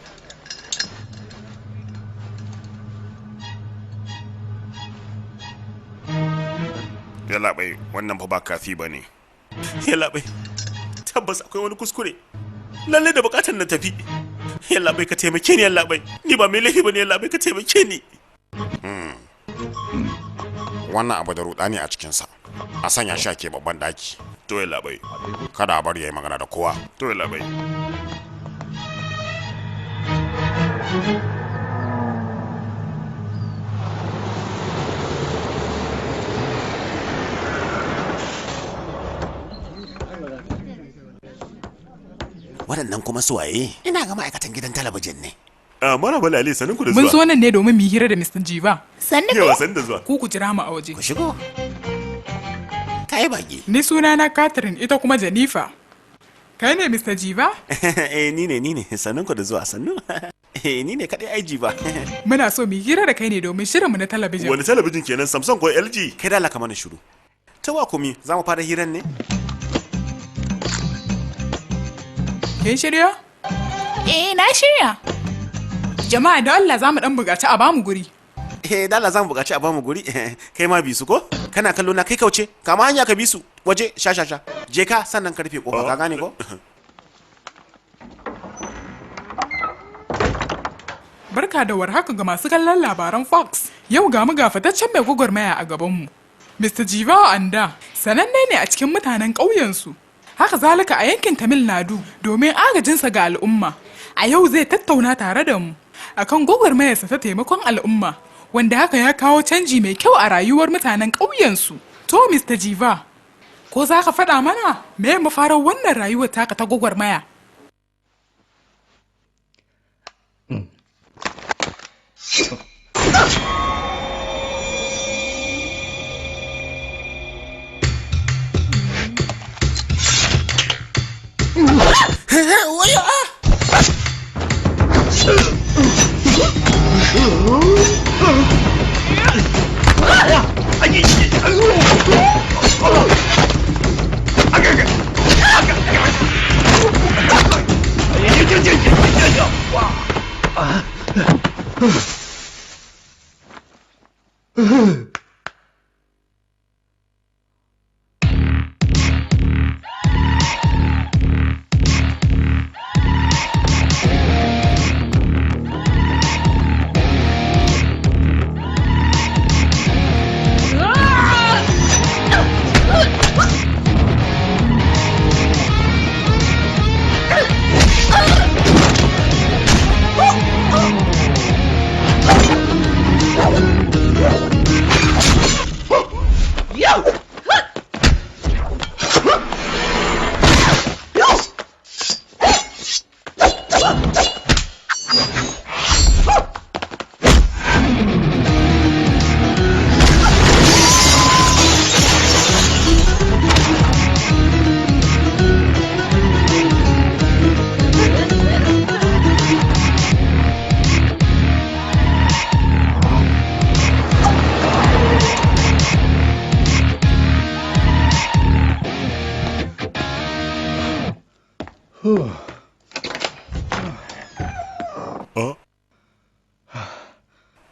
Yalla bai wannan fa ba kafi bane. Yalla bai. Tabbas akwai wani kuskure. Lalle da bukatar na tafi. Yalla bai ka taimake ni yalla bai. Ni ba mai laifi bane yalla bai ka taimake ni. Wannan abu da rudani a cikin sa. A sanya shi ke babban daki. To yalla bai. Kada a bari yayi magana da kowa. To yalla bai. Waɗannan kuma su waye? Ina ga ma'aikatan gidan talabijin ne. Mara bala Ali sanin ku da zuwa. Mun zo nan ne domin mu yi hira da Mr. Jiva. Sannu Yawa san da zuwa. Ku jira mu a waje. Ku shigo. Kai baki. Ni sunana Catherine ita kuma Jennifer. Kai ne Mr. Jiva? Ni ne sanin ku da zuwa sannu. Ni ne kadai ai Jiva. Muna so mu yi hira da kai ne domin shirin mu na talabijin. Wani talabijin kenan Samsung ko LG? Kai da Allah ka mana shiru. Ta wa kumi za mu fara hiran ne? Kin shirya? Na shirya. Jama'a da Allah za mu dan bugaci a bamu guri. Da Allah za mu bugaci a bamu guri. Kai ma bi su ko? Kana kallo na kai kauce. Kama hanya ka bi su. Waje sha. Je ka sannan ka rufe kofa ka gane ko? Barka da warhaka ga masu kallon labaran Fox. Yau ga mu ga fataccen mai gwagwarmaya a gabanmu. Mr. Jiva Anda sananne ne a cikin mutanen ƙauyensu. Haka zalika a yankin Tamil Nadu domin agajinsa ga al'umma. A yau zai tattauna tare da mu akan gwagwarmayarsa ta taimakon al'umma, wanda haka ya kawo canji mai kyau a rayuwar mutanen ƙauyensu. To Mr. Jiva, Ko za ka faɗa mana me mafarar wannan rayuwar taka ta gwagwarmaya?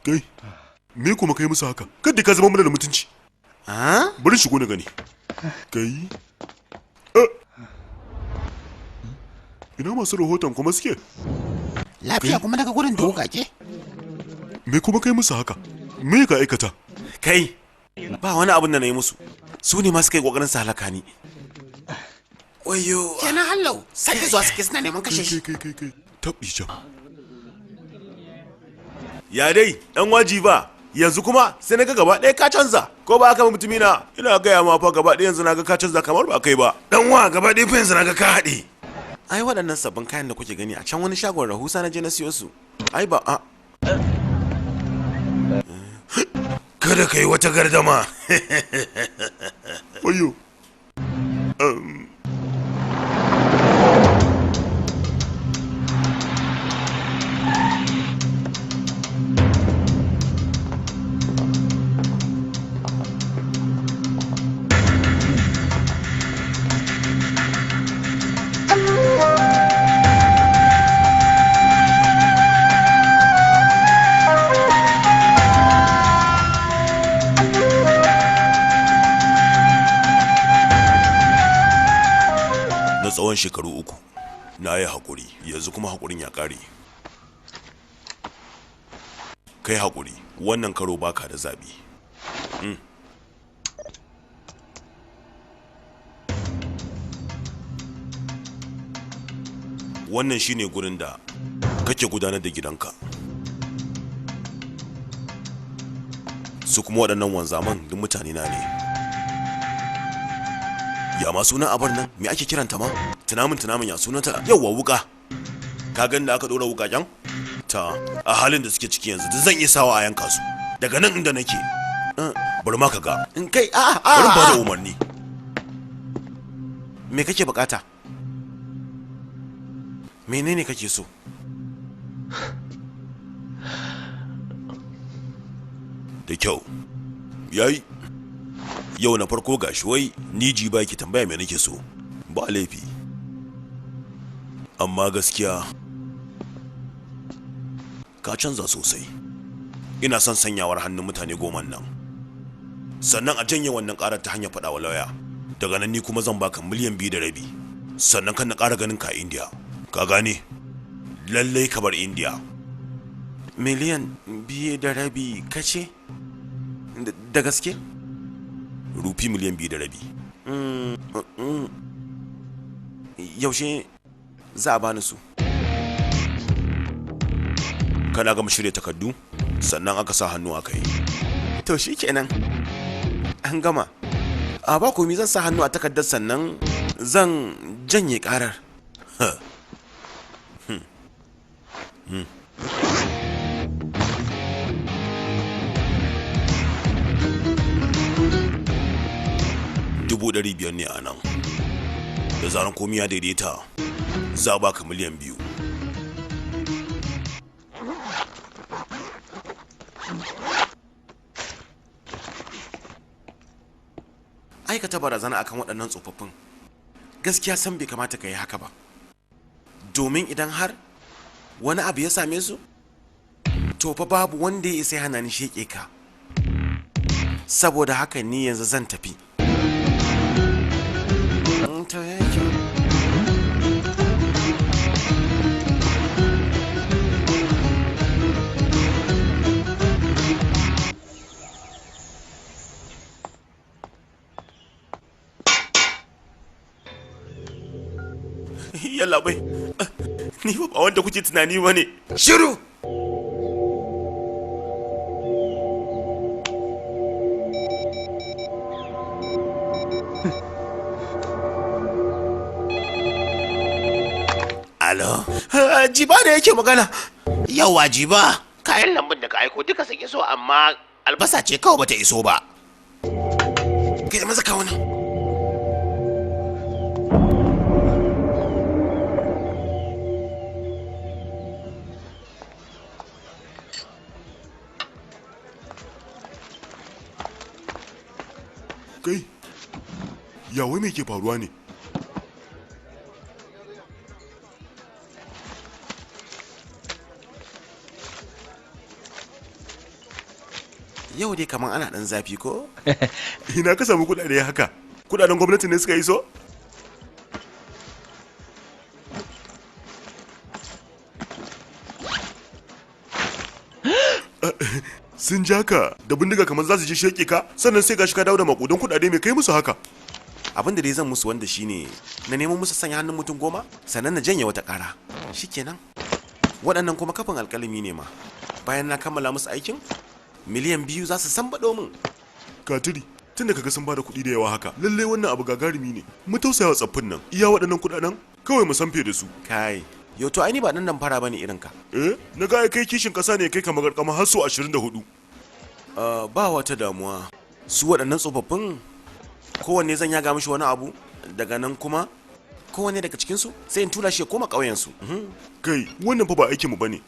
Kai, me kuma kai musu haka? Kadda ka zama mana da mutunci. Bari shigo na gani. Kai. Ina masu rahoton kuma suke? Lafiya kuma daga gurin dogage. Me kuma kai musu haka? Me ka aikata? Kai, ba wani abin da na yi musu. Su ne masu kai kokarin su halaka ni. Wayo. Kenan hallau, sake zuwa suke suna neman kashe shi. Kai. Tabbi jam. Ya dai, dan waji ba. Yanzu kuma sai naga gaba ɗaya ka canza. Ko ba haka ba mutumina? Ina gaya ma fa gaba ɗaya yanzu naga ka canza kamar ba kai ba. Dan wa gaba ɗaya fa yanzu naga ka haɗe. Ai waɗannan sabbin kayan da kuke gani a can wani shagon rahusa na je na siyo su. Ai ba a. Kada kai wata gardama. Wayo. Tsawon shekaru 3 na yi haƙuri, yanzu kuma haƙurin ya ƙare. Kai haƙuri, wannan karo baka da zaɓi. Wannan shine gurin da kake gudanar da gidanka. Su kuma waɗannan wanzaman duk mutane na ne. Ya ma sunan abar nan me ake kiranta ma? Tunamin ya sunanta? Yawwa wuka. Ka gani da aka dora wukaken? Ta a halin da suke ciki yanzu duk zan iya sawa a yanka su. Daga nan inda nake. Bari ma ka ga. In kai bari ba da umarni. Me kake bukata? Menene kake so? Da kyau. Yayi. Yau na farko gashi wai ni ji ba ki tambaya me nake so. Ba laifi. Amma gaskiya ka canza sosai. Ina son sanyawar hannun mutane 10 nan. Sannan a janye wannan karar ta hanyar faɗa wa lauya. Daga nan ni kuma zan baka miliyan 2.5. Sannan kan na ƙara ganin ka a India. Ka gane? Lallai ka bar India. Miliyan 2.5 kace? Da gaske? Rufi miliyan 2.5. Yaushe za a bani su? Kana gama shirya takardu sannan aka sa hannu a kai. To shikenan an gama. A ba komi zan sa hannu a takardar sannan zan janye karar. $500 ne a nan. Da zaran komi ya daidaita za a baka miliyan 2. Aikata barazana akan waɗannan tsofaffin gaskiya san bai kamata ka yi haka ba, domin idan har wani abu ya same su to fa babu wanda ya isa hana ni sheke ka. Saboda haka ni yanzu zan tafi. Yalla bai, ni ba wanda kuke tunani ba ne. Shiru! Alo? Jiba da yake magana. Yawa Jiba, kayan lambun da ka aiko duka sun iso amma albasa ce kawai bata iso ba. Kai maza kawo nan. Kai, yawai me ke faruwa ne? Yau dai kaman ana ɗan zafi ko? Ina ka samu kuɗaɗe haka? Kuɗaɗen gwamnati ne suka iso? Sun ja ka da bindiga kamar za su ji sheke ka, sannan sai gashi ka dawo da makudan kuɗaɗe mai kai musu haka. Abin da dai zan musu wanda shine na neman musu sanya hannun mutum 10 sannan na janye wata ƙara. Shikenan. Waɗannan kuma kafin alƙalami ne ma. Bayan na kammala musu aikin, miliyan 2 za su sambaɗo min. Katiri, tunda kaga sun bada kuɗi da yawa haka, lalle wannan abu gagarumi ne. Mu tausaya wa tsaffin nan. Iya waɗannan kuɗaɗen kawai mu sanfe da su. Kai, yau to ai ni ba nan fara bane irin ka. Na ga kai kishin ƙasa ne kai kamar garkama har so 24. Ba wata damuwa. Su waɗannan tsofaffin kowanne zan yaga mishi wani abu, daga nan kuma kowanne daga cikinsu sai in tura shi ya koma ƙauyensu. Kai, wannan fa ba aikinmu ba ne.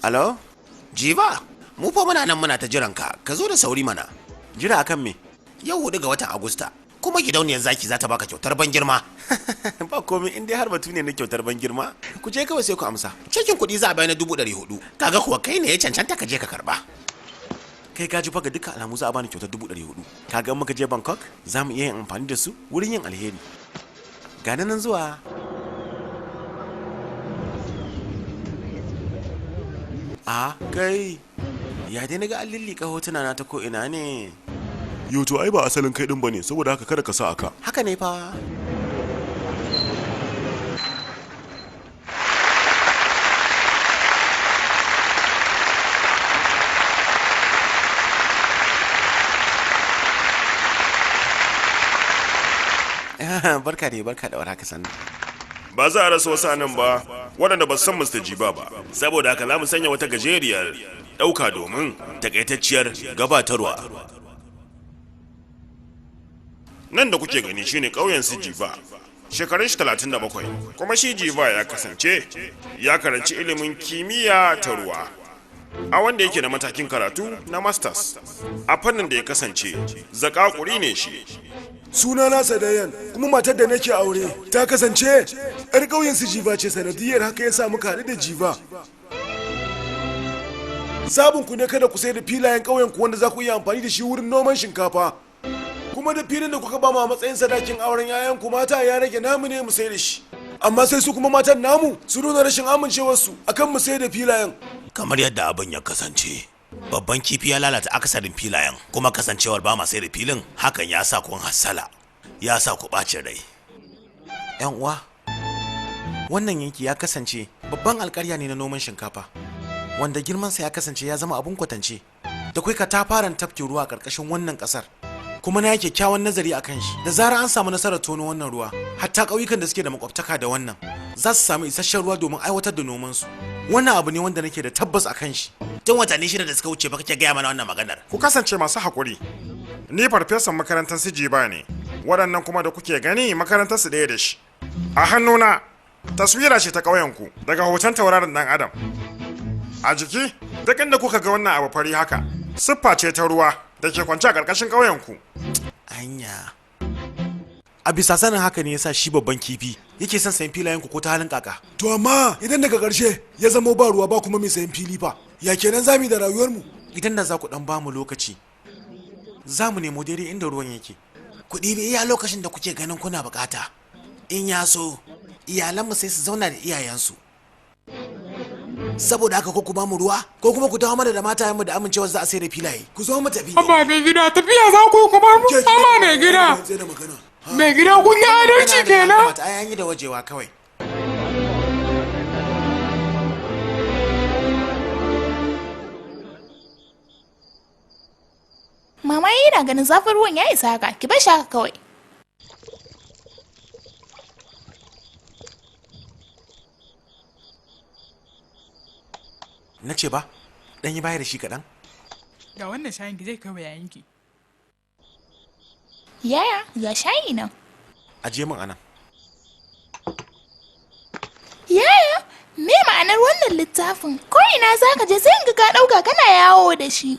Alo? Jiva, mu fa muna nan muna ta jiran ka zo da sauri mana. Jira akan me? Yau 4 ga watan Agusta, kuma gidauniyar zaki za ta baka kyautar ban girma. Ba komai in dai har batu ne na kyautar ban girma, ku je kawai sai ku amsa. Cikin kuɗi za a bayar na 400, kaga kuwa kai ne ya cancanta ka je ka karba. Kai ka ji fa ga duka alamu za a bani kyautar 400. Kaga in muka je Bangkok, za mu iya yin amfani da su wurin yin alheri. Ga nan zuwa. Kai, ya dai naga an lillika hotuna na ta ko ina ne? Yau to ai ba asalin kai din bane, saboda haka kada ka sa aka. Haka ne fa. Barka da warhaka sannu. Ba za a rasa wasu nan ba waɗanda ba san Mr. Jiba ba, saboda haka za mu sanya wata gajeriyar ɗauka domin takaitacciyar gabatarwa. Nan da kuke gani shine ƙauyen su Jiba. Shekarun shi 37, kuma shi Jiba ya kasance ya karanci ilimin kimiyya ta ruwa. A wanda yake da matakin karatu na masters, a fannin da ya kasance zakakuri ne shi. Sunana Sadayan, kuma matar da nake aure ta kasance 'yar ƙauyen su Jiba ce, sanadiyar haka ya samu haɗu da Jiba. Zabin ku ne kada ku sai da filayen ƙauyen ku wanda za ku iya amfani da shi wurin noman shinkafa. Kuma da filin da kuka ba mu a matsayin sadakin auren 'ya'yanku mata ya rage namu ne mu sai da shi. Amma sai su kuma matan namu su nuna rashin amincewarsu akan mu sai da filayen. Kamar yadda abin ya kasance, babban kifi ya lalata akasarin filayen, kuma kasancewar ba ma sai da filin hakan ya sa kun hassala, ya sa ku ɓacin rai. 'Yan uwa, wannan yanki ya kasance babban alƙarya ne na noman shinkafa. wanda girmansa ya kasance ya zama abun kwatance. Da kai katafaren tafkin ruwa a ƙarƙashin wannan ƙasar. Kuma na yi kyakkyawan nazari a kan shi. Da zarar an samu nasarar tono wannan ruwa, hatta ƙauyukan da suke da makwabtaka da wannan za su samu isasshen ruwa domin aiwatar da nomansu. Wannan abu ne wanda nake da tabbas a kan shi. Tun watanni 6 da suka wuce ba kake gaya mana wannan maganar. Ku kasance masu haƙuri. Ni farfesan makarantar Sijiba ne. Waɗannan kuma da kuke gani makarantar su ɗaya da shi. A hannuna taswira ce ta ƙauyenku daga hoton tauraron ɗan Adam. A jiki duk inda kuka ga wannan abu fari haka siffa ce ta ruwa da ke kwance a ƙarƙashin ƙauyenku. Anya. A bisa sanin haka ne yasa shi babban kifi yake son sayan filayenku ko ta halin kaka. To amma idan daga ƙarshe ya zama ba ruwa ba kuma mai sayan fili fa, ya kenan zamu da rayuwarmu? Idan da za ku dan bamu lokaci, za mu nemo daidai inda ruwan yake. Ku ɗibi iya lokacin da kuke ganin kuna bukata. In ya so, iyalanmu sai su zauna da iyayensu. Saboda haka ko ku ba mu ruwa ko kuma ku dawo mana da matayenmu da amincewar za a sai da filaye. Ku zo mu tafi. Amma mai gida tafiya za ku kuma mu. Amma mai gida. Mai gida kun yi adalci kenan. Ai an yi da wajewa kawai. Mama yana ganin zafin ruwan ya isa haka, ki bar shi haka kawai. Na ce ba, dan yi baya da shi kaɗan. Ga wannan shayin ki zai kai wa yayinki. Yaya, ga shayi nan. Aje min anan. Yaya, me ma'anar wannan littafin? Ko ina za ka je sai in ga ka ɗauka kana yawo da shi.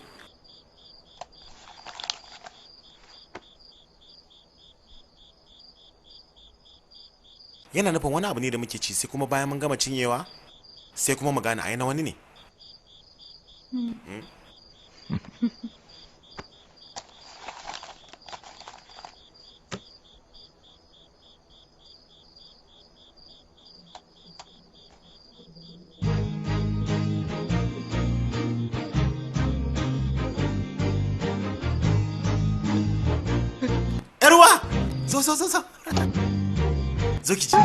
Yana nufin wani abu ne da muke ci sai kuma bayan mun gama cinyewa sai kuma mu gane a yana wani ne. Yarwa! Zo. Zo ki ji.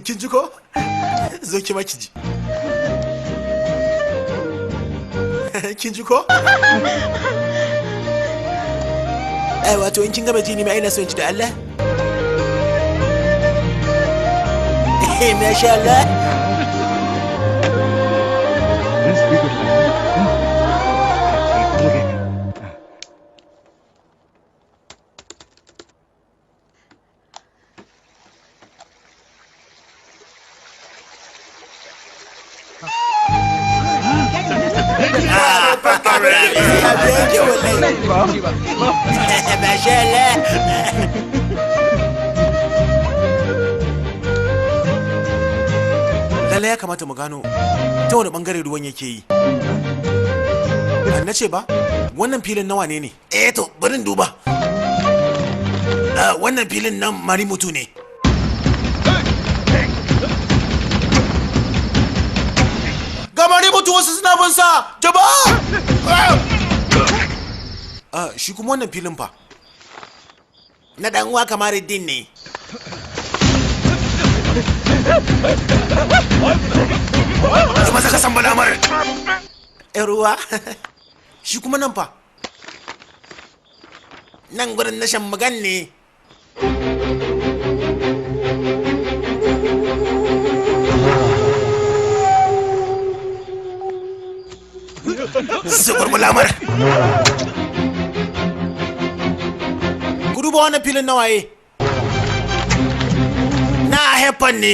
Kin ji ko? Zo ki ma ki ji. Kin ji ko? Ai wato in kin gama ji ni ma ina so in ji da Allah. Masha Allah. Lallai ya kamata mu gano ta wani bangare ruwan yake yi. Na ce ba, wannan filin nawa ne? To, barin duba. Wannan filin nan Marimutu ne. Ga Marimutu wasu suna bin sa, jama'a! Shi kuma wannan filin fa? Na dan uwa Kamaruddin ne. Yi masa kasan balamar. Ruwa. Shi kuma nan fa? Nan gurin na Shammagan ne. Zubar balamar. Ku duba wannan filin nawaye. Na haifan ne.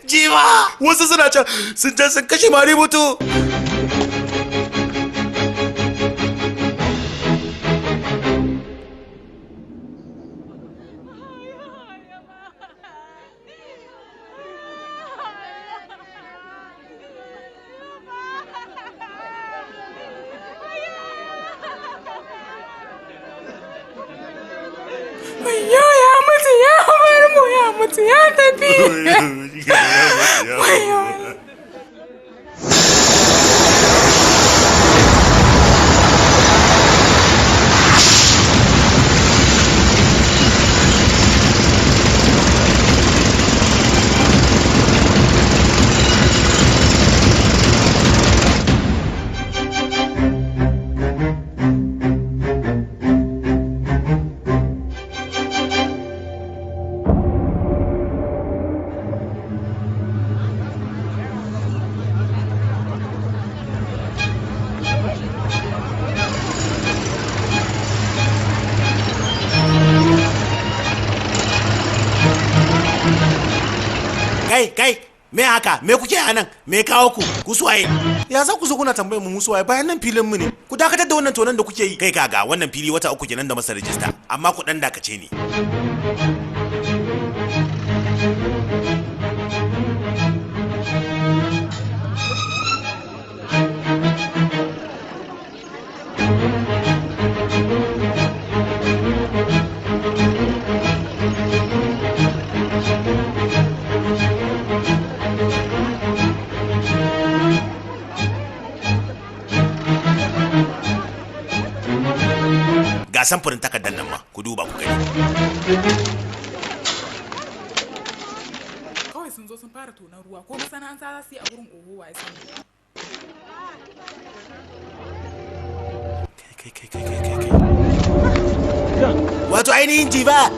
Jiwa! Wasu suna can sun kashe Marimutu. Ya tafi. kai me haka me kuke a nan me kawo ku suwaye ya za ku zo kuna tambayar mu suwaye bayan nan filin mu ne ku dakatar da wannan tonan da kuke yi kai kaga wannan fili wata 3 kenan da masa rajista amma ku dan dakace ni ga samfurin takardar nan ma ku duba ku gani kawai sun zo sun fara tonon ruwa ko masana'anta za su yi a gurin oho wa ya sani kai wato ainihin jiba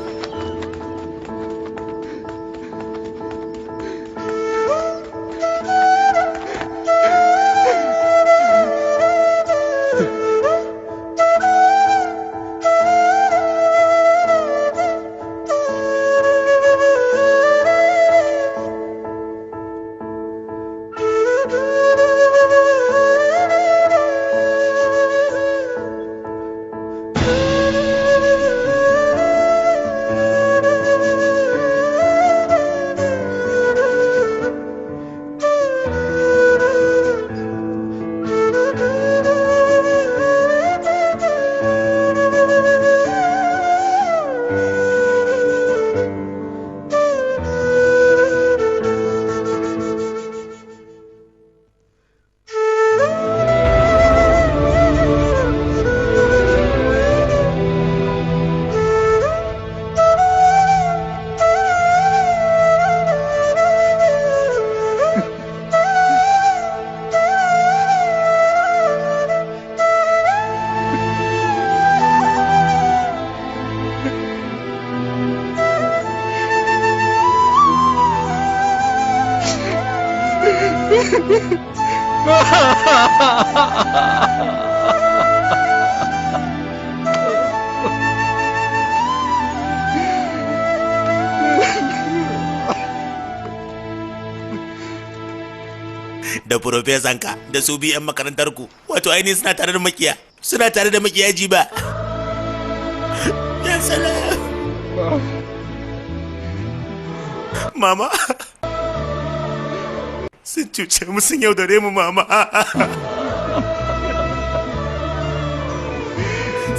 da profesanka da su biyan makarantar ku wato ainihin suna tare da makiya jiba ya salam mama sun cuce mu sun yaudare mu mama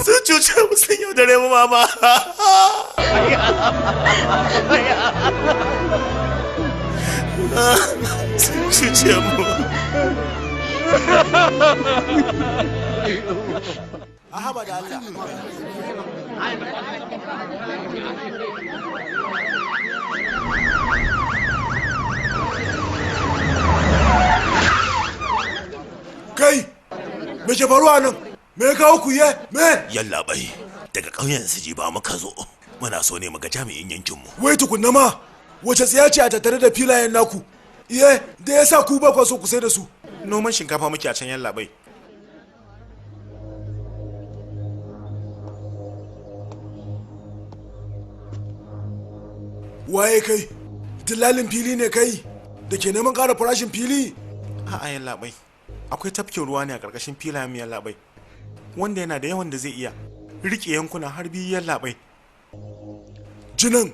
sun cuce mu sun yaudare mu mama sun cuce mu ahaba da Allah kai me ke faruwa nan me ya kawo ku ye me yalla bai daga ƙauyen su ji ba muka zo muna so ne muga jami'in yankinmu wai tukunna ma wace tsiya ce a tattare da filayen naku iye da ya sa ku ba kwa so ku sai da su noman shinkafa muke a can yalla bai waye kai dillalin fili ne kai da ke neman ƙara farashin fili a'a yalla bai akwai tafkin ruwa ne a ƙarƙashin filayen yalla bai wanda yana da yawan da zai iya riƙe yankuna har biyu yalla bai jinan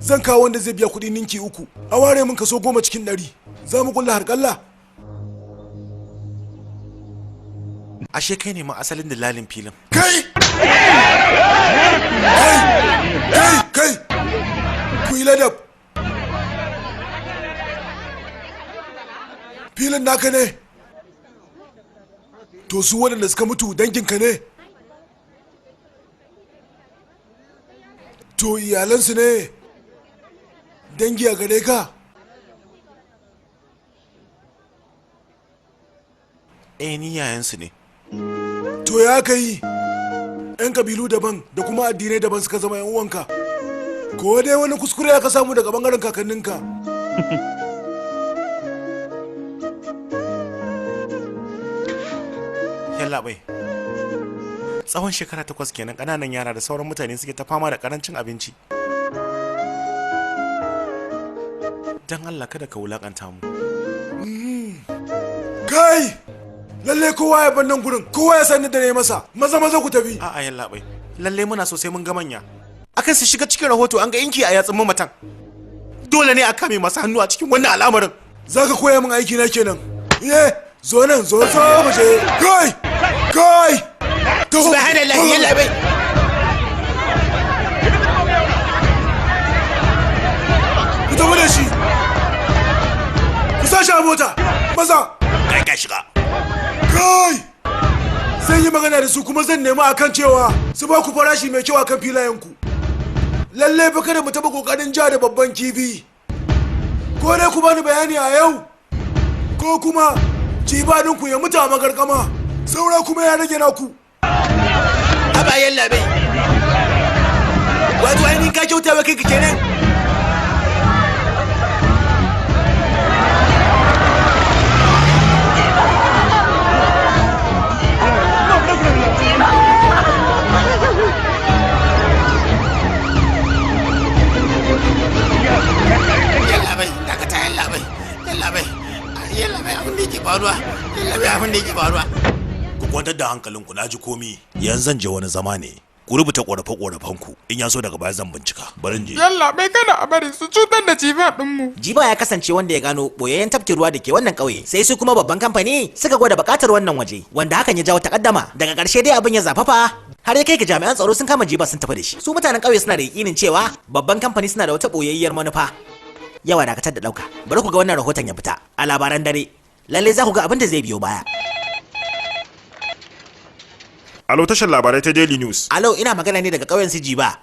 zan kawo wanda zai biya kuɗi ninki 3 a ware min kaso 10 cikin 100 za mu kulla harƙalla ashe kai ne ma asalin dillalin filin kai ku yi ladab filin naka ne to su waɗanda suka mutu danginka ne to iyalansu ne dangi a gare ka ni yayansu ne to ya ka yi 'yan kabilu daban da kuma addinai daban suka zama 'yan uwanka ko dai wani kuskure aka samu daga bangaren kakanninka yallaɓai tsawon shekara 8 kenan ƙananan yara da sauran mutane suke ta fama da ƙarancin abinci dan Allah kada ka wulakanta mu. Kai! Lalle kowa ya bar nan gurin, kowa ya sani da ne masa. Maza ku tafi. A'a yalla bai. Lalle muna so sai mun ga manya. Akan su shiga cikin rahoto an ga inki a yatsun mamatan. Dole ne a kame masu hannu a cikin wannan al'amarin. Zaka koya min aiki na kenan. Zo nan zo mu je. Kai! Subhanallah yalla bai. Ku tafi da shi. Ku sa shi a mota. Maza. Kai ka shiga. Kai! Zan yi magana da su kuma zan nemi akan cewa su ba ku farashi mai kyau akan filayenku. Lallai fa kada mu taɓa ƙoƙarin ja da babban kifi. Ko dai ku bani bayani a yau, ko kuma cibadinku ya mutu a magarkama, saura kuma ya rage naku. Haba yalla bai. Wato ainihin ka kyauta wa kai ka kenan. Ku kwantar da hankalinku, na ji komi. Yanzu zan je wani zama ne. Ku rubuta ƙorafe-ƙorafenku, in ya so daga baya zan bincika. Barin je. Yalla bai kada a bari su cutar da jiba ɗinmu. Jiba ya kasance wanda ya gano boyayyen tafkin ruwa da ke wannan ƙauye. Sai su kuma babban kamfani suka gwada buƙatar wannan waje, wanda hakan ya jawo takaddama. Daga ƙarshe dai abin ya zafafa. Har ya kai ga jami'an tsaro sun kama jiba sun tafi da shi. Su mutanen ƙauye suna da yakinin cewa babban kamfani suna da wata boyayyar manufa. Yawa dakatar da ɗauka. Bari ku ga wannan rahoton ya fita a labaran dare. Lalle za ku ga abin da zai biyo baya. Alo, tashar labarai ta Daily News. Alo, ina magana ne daga ƙauyen Jiba.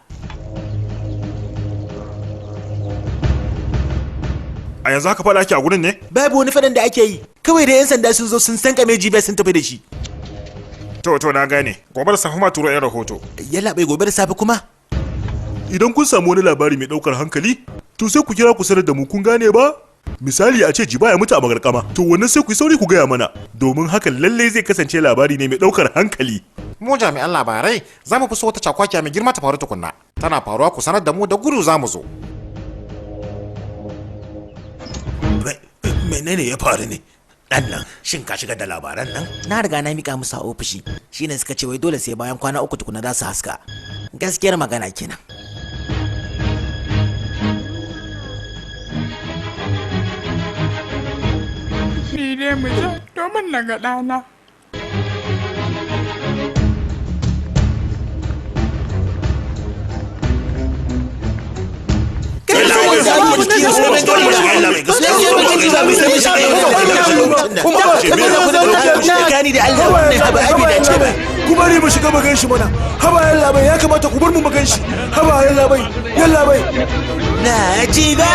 A yanzu haka faɗa ake a gurin ne? Babu wani faɗan da ake yi. Kawai da 'yan sanda sun zo sun san kame Jiba sun tafi da shi. To na gane. Gobe da safe ma turo 'yan rahoto. Yalla bai gobe da safe kuma? Idan kun samu wani labari mai ɗaukar hankali, to sai ku kira ku sanar da mu, kun gane ba? Misali a ce Jiba ya mutu a magarkama, to wannan sai ku yi sauri ku gaya mana, domin hakan lallai zai kasance labari ne mai ɗaukar hankali. Mu jami'an labarai za mu fi so wata cakwakiya mai girma ta faru tukunna. Tana faruwa ku sanar da mu da gudu za mu zo. Menene ya faru ne? Dan nan, shin ka shiga da labaran nan? Na riga na mika musu a ofishi, shine suka ce wai dole sai bayan kwana 3 tukuna za su haska. Gaskiyar magana kenan. Ni dai mu je domin na ga ɗana. Ku bari mu shiga magan shi mana. Haba yalla bai, ya kamata ku bar mu magan shi. Haba yalla bai, yalla bai. Na ji ba.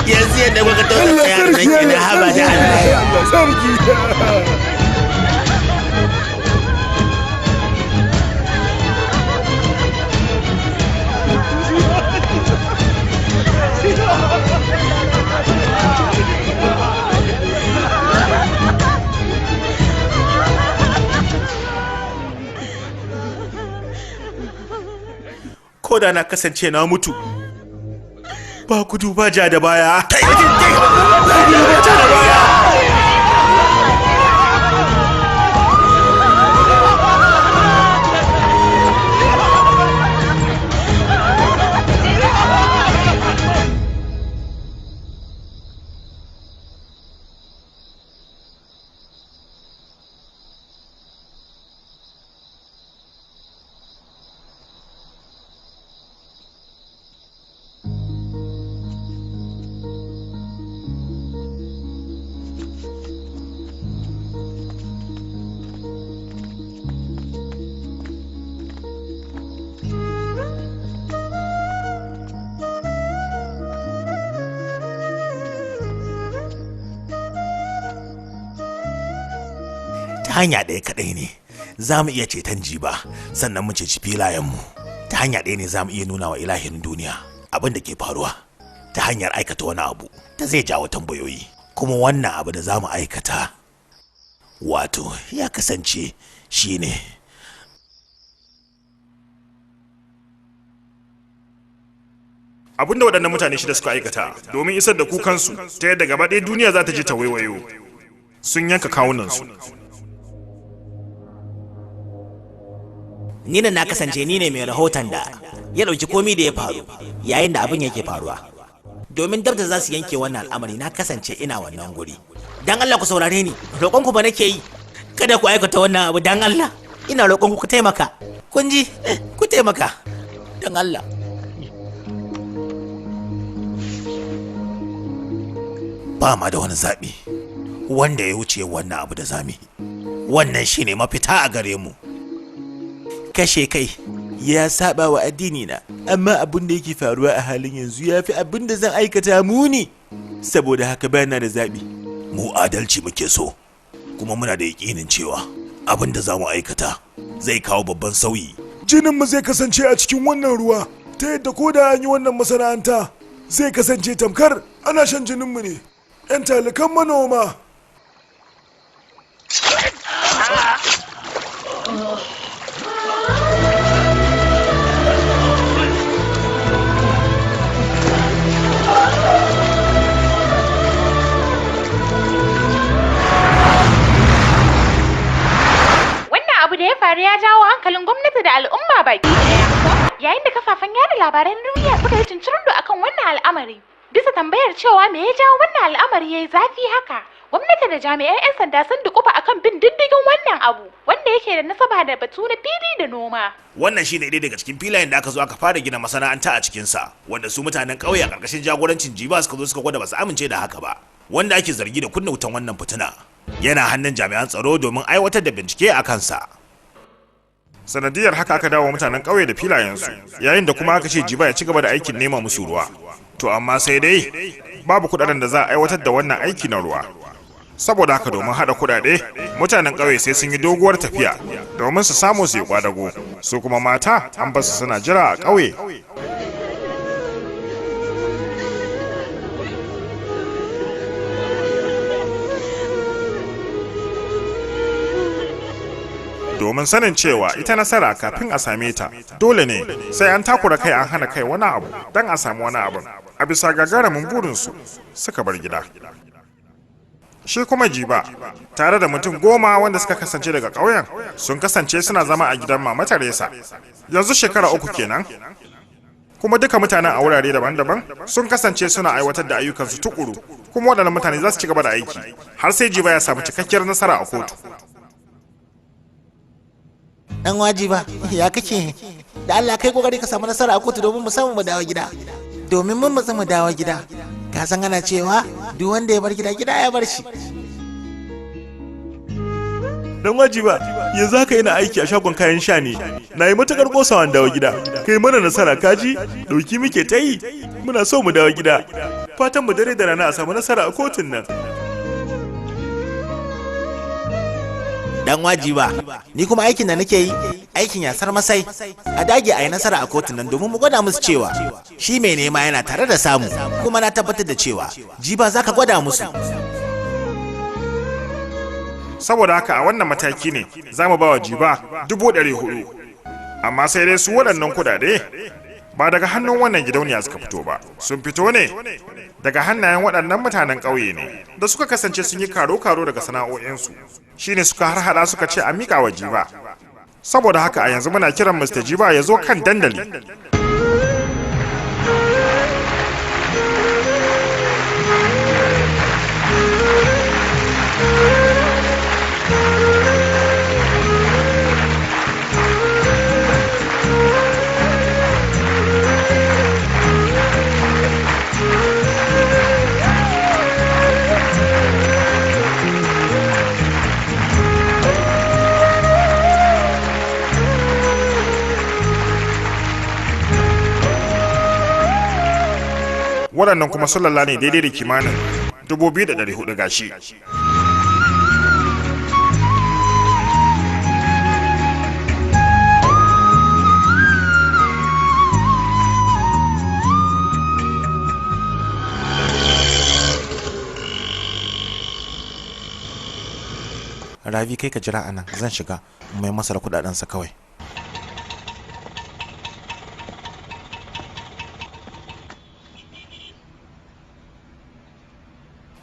Yanzu yadda muka tauna yaran nan ke na haba da Allah. Sarki. Ko da na kasance na mutu, ba gudu ba ja da baya. Hanya ɗaya kaɗai ne za mu iya ceton Jiba, sannan mu ceci filayenmu. Ta hanya ɗaya ne za mu iya nuna wa ilahin duniya abin da ke faruwa, ta hanyar aikata wani abu da zai jawo tambayoyi. Kuma wannan abu da za mu aikata wato ya kasance shine abinda waɗannan mutane shida suka aikata domin isar da kukansu ta yadda gaba ɗaya duniya za ta ji ta waiwayo sun yanka kawunansu. ni na kasance ni ne mai rahoton da ya ɗauki komi da ya faru yayin da abin yake faruwa domin dab da za su yanke wannan al'amari na kasance ina wannan guri. Dan Allah ku saurare ni, roƙonku ba nake yi, kada ku aikata wannan abu dan Allah, ina roƙonku ku taimaka, kun ji, ku taimaka, dan Allah. Ba ma da wani zaɓi wanda ya wuce wannan abu da zami, wannan shine mafita a gare mu. Kashe kai ya saba wa addini na, amma abin da yake faruwa a halin yanzu ya fi abin da zan aikata muni, saboda haka bana da zaɓi. Mu adalci muke so, kuma muna da yaƙinin cewa abin da za mu aikata zai kawo babban sauyi. Jininmu zai kasance a cikin wannan ruwa, ta yadda ko da an yi wannan masana'anta zai kasance tamkar ana shan jininmu ne, 'yan talikan manoma. Abu da ya faru ya jawo hankalin gwamnati da al'umma baki daya. Yayin da kafafen yada labaran duniya suka yi cincirindo akan wannan al'amari, bisa tambayar cewa me ya jawo wannan al'amari yayi zafi haka, gwamnati da jami'an 'yan sanda sun dukufa akan bin diddigin wannan abu, wanda yake da nasaba da batu na fili da noma. Wannan shine ɗaya daga cikin filayen da aka zo aka fara gina masana'anta a cikinsa, wanda su mutanen ƙauye a ƙarƙashin jagorancin Jiba suka zo suka gwada basu amince da haka ba. Wanda ake zargi da kunna wutan wannan fitina yana hannun jami'an tsaro domin aiwatar da bincike a kansa. Sanadiyar haka aka dawo mutanen ƙauye da filayensu, yayin da kuma aka ce Jiba ya ci gaba da aikin nema musu ruwa. To amma sai dai babu kuɗaɗen da za a aiwatar da wannan aiki na ruwa. Saboda haka domin haɗa kuɗaɗe, mutanen ƙauye sai sun yi doguwar tafiya domin su samu su yi kwadago. Su kuma mata an basu suna jira a ƙauye. Domin sanin cewa ita nasara kafin a same ta dole ne sai an takura kai an hana kai wani abu don a samu wani abu. A bisa gagarumin burinsu suka bar gida. Shi kuma Jiba tare da mutum 10 wanda suka kasance daga ƙauyen sun kasance suna zama a gidan Mama Teresa. Yanzu shekara 3 kenan. Kuma duka mutanen a wurare daban-daban sun kasance suna aiwatar da ayyukansu tukuru, kuma waɗannan mutane za su ci gaba da aiki har sai Jiba ya samu cikakkiyar nasara a kotu. Dan wajiba ya kake da Allah kai kokari ka samu nasara a kotu domin mu samu mu dawo gida, domin mun matsa mu dawo gida. Ka san ana cewa duk wanda ya bar gida gida ya bar shi. Dan wajiba yanzu haka ina aiki a shagon kayan sha ne, na yi matakar kosawa dawo gida. Kai mana nasara kaji, dauki muke ta yi, muna so mu dawo gida. Fatan mu dare da rana a samu nasara a kotun nan. Dan wajiba ni kuma aikin da nake yi aikin yasar masai, a dage a yi nasara a kotun nan domin mu gwada musu cewa shi mai nema yana tare da samu, kuma na tabbatar da cewa Jiba za ka gwada musu. Saboda haka a wannan mataki ne za mu ba wa Jiba 400,000, amma sai dai su waɗannan kudade ba daga hannun wannan gidauniya suka fito ba, sun fito ne daga hannayen waɗannan mutanen ƙauye ne da suka kasance sun yi karo-karo daga sana'o'insu, shine suka harhaɗa suka ce a miƙa wa Jiba. Saboda haka a yanzu muna kiran Mr. Jiba ya zo kan dandali. Waɗannan kuma sulalla ne daidai da kimanin 2,400 gashi. Rabi kai ka jira anan, zan shiga mai masa da kudadensa kawai.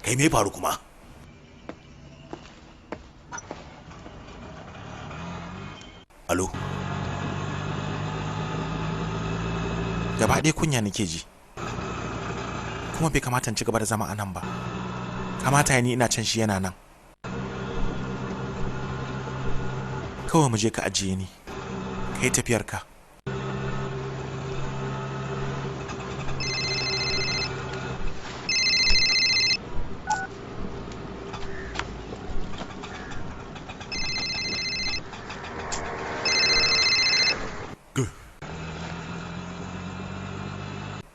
Kai me faru kuma? Alo? Gaba ɗaya kunya nake ji. Kuma bai kamata in ci gaba da zama a nan ba. Kamata ni ina can shi yana nan. Kawai mu je ka ajiye ni. Kai tafiyarka.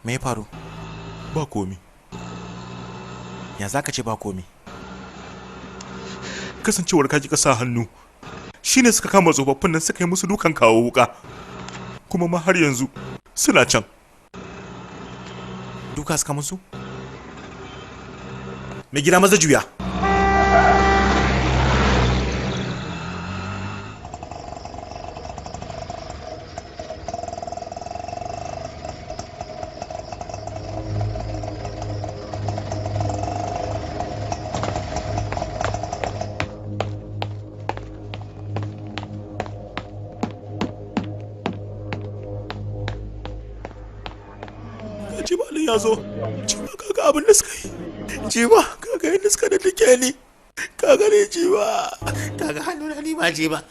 Me ya faru? Ba komi. Ya za ka ce ba komi? Kasancewar ka ka sa hannu shine suka kama tsofaffin nan suka yi musu dukan kawo wuka, kuma ma har yanzu suna can. Duka suka musu? Mai gida maza juya. Ya zo, Jiba kaga abin da suka yi. Jiba kaga yadda suka da take ni. Kaga ne Jiba. Kaga hannu na ni ba Jiba.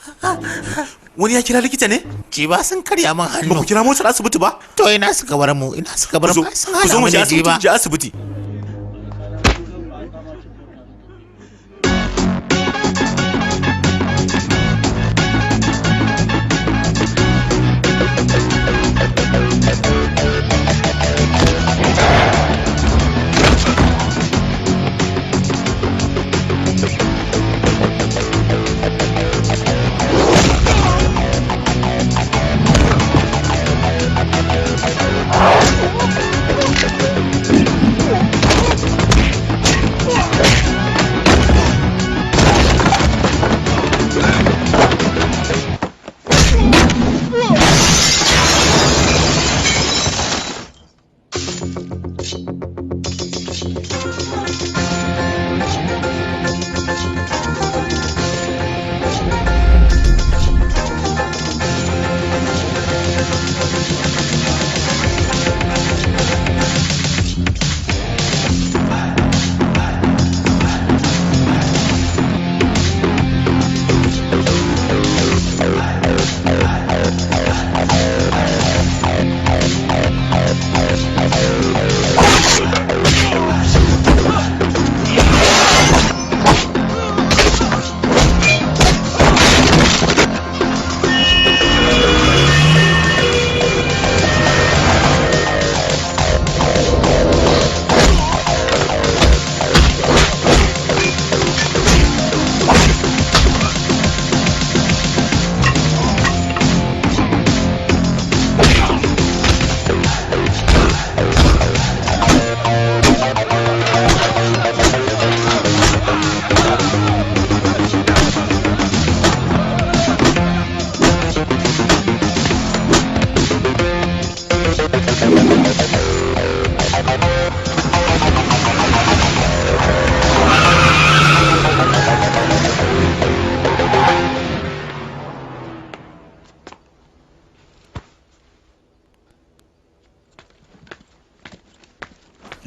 Wani ya kira likita ne? Jiba sun karya min hannu. Ba ku kira motar asibiti ba? To ina suka bar mu, ina suka bar mu. Ku zo mu je asibiti.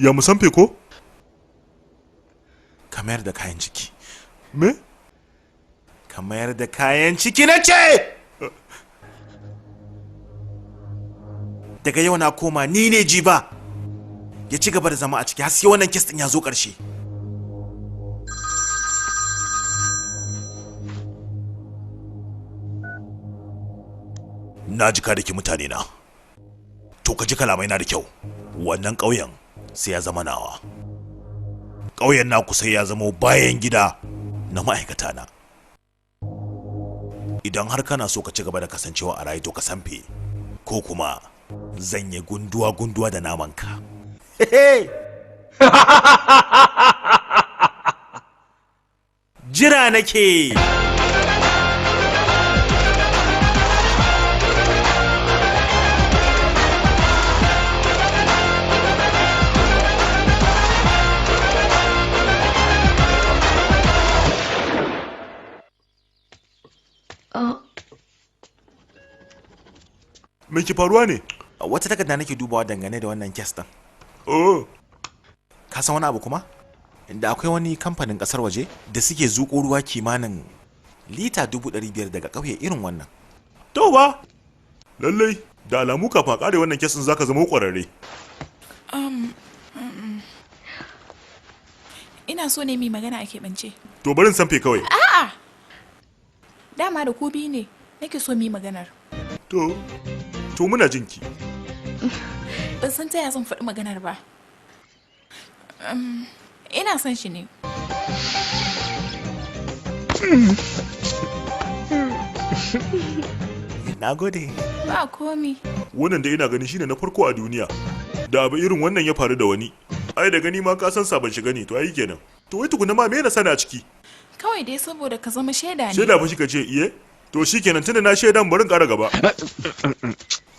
Ya musamfe ko? Ka mayar da kayan ciki. Me? Ka mayar da kayan ciki na ce! Daga yau na koma ni ne Jiba. Ya ci gaba da zama a ciki har sai wannan kes din ya zo ƙarshe. Na ji ka dake mutane na. To ka ji kalamai na da kyau. Wannan ƙauyen sai ya zama nawa. Ƙauyen naku sai ya zama bayan gida na ma'aikata na. Idan har kana so ka ci gaba da kasancewa a rayu to ka sanfe, ko kuma zan yi gunduwa da namanka. Jira nake. Me ke faruwa ne? Wata takarda nake dubawa dangane da wannan kes din. Oh. Ka san wani abu kuma? Da akwai wani kamfanin kasar waje da suke zuƙo ruwa kimanin lita 500 daga ƙauye irin wannan. To ba. Lallai, da alamu kafin a ƙare wannan kes din zaka zama ƙwararre. Ina so ne mai magana a keɓance. To barin sanfe kawai. A'a! Dama da ku biyu ne, nake so mi maganar. To muna jinki. Ban san ta ya zan faɗi maganar ba. Ina son shi ne. Na gode. Ba komi. Wannan da ina gani shine na farko a duniya. Da abu irin wannan ya faru da wani. Ai da gani ma ka san sabon shiga ne, to ai kenan. To wai tukuna ma me na sana a ciki? Kawai dai saboda ka zama shaida ne. Shaida fa shi ka ce iye? To shikenan tunda na shaidan barin ƙara gaba.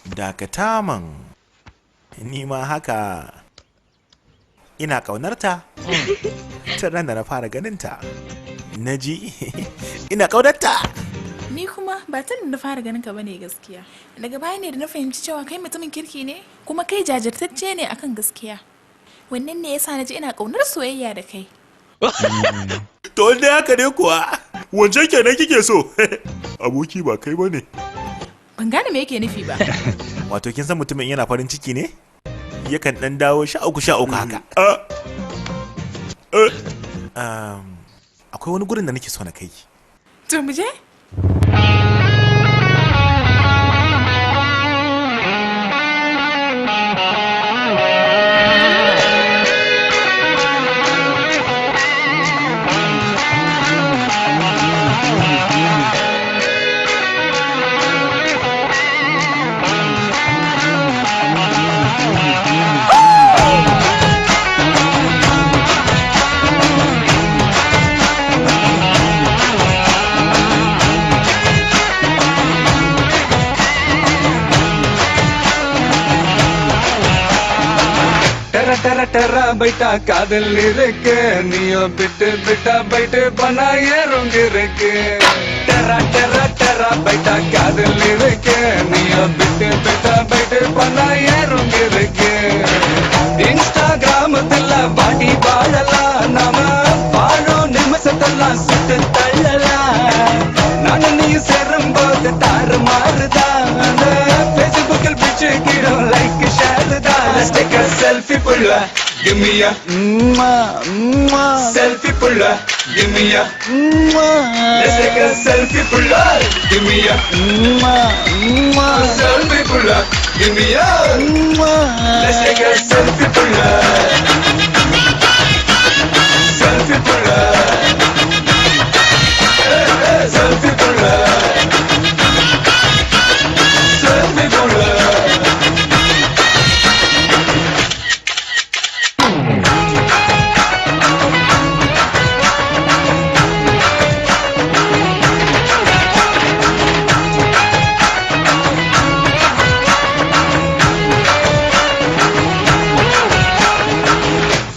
Dakata man. Ni ma haka ina ƙaunarta. Tun ran da na fara ganinta. Na ji ina ƙaunarta. Ni kuma ba tun da na fara ganin ka bane gaskiya. Daga baya ne da na fahimci cewa kai mutumin kirki ne, kuma kai jajirtacce ne akan gaskiya. Wannan ne yasa na ji ina ƙaunar soyayya da kai. To wanda haka ne kuwa. Wancan kenan kike so. Aboki ba kai bane. Ban gane me yake nufi ba. Wato kin san mutumin yana farin ciki ne? Yakan dan dawo sha uku haka. Akwai wani gurin da nake so na kai. To mu je? டெர டெர பைட்டா காதல் இருக்கு நீயோ பிட்டு பிட்டா பைட்டு பண்ணா ஏறுங்க இருக்கு டெர டெர டெர பைட்டா காதல் இருக்கு நீயோ பிட்டு பிட்டா பைட்டு பண்ணா ஏறுங்க இருக்கு இன்ஸ்டாகிராமத்துல பாட்டி வாழலாம் நாம வாழும் நிமிஷத்தெல்லாம் சுட்டு தள்ளலாம் நானும் நீ சேரும் போது தாறு மாறுதான் அந்த பேஸ்புக்கில் பிச்சு கிடும் லைக் ஷேர் தான் Let's take a selfie pulla, give me a selfie pulla, give me a Let's take a selfie pulla, give me a selfie pulla, give me a Let's take a selfie pulla, selfie pulla, selfie pulla, selfie pulla.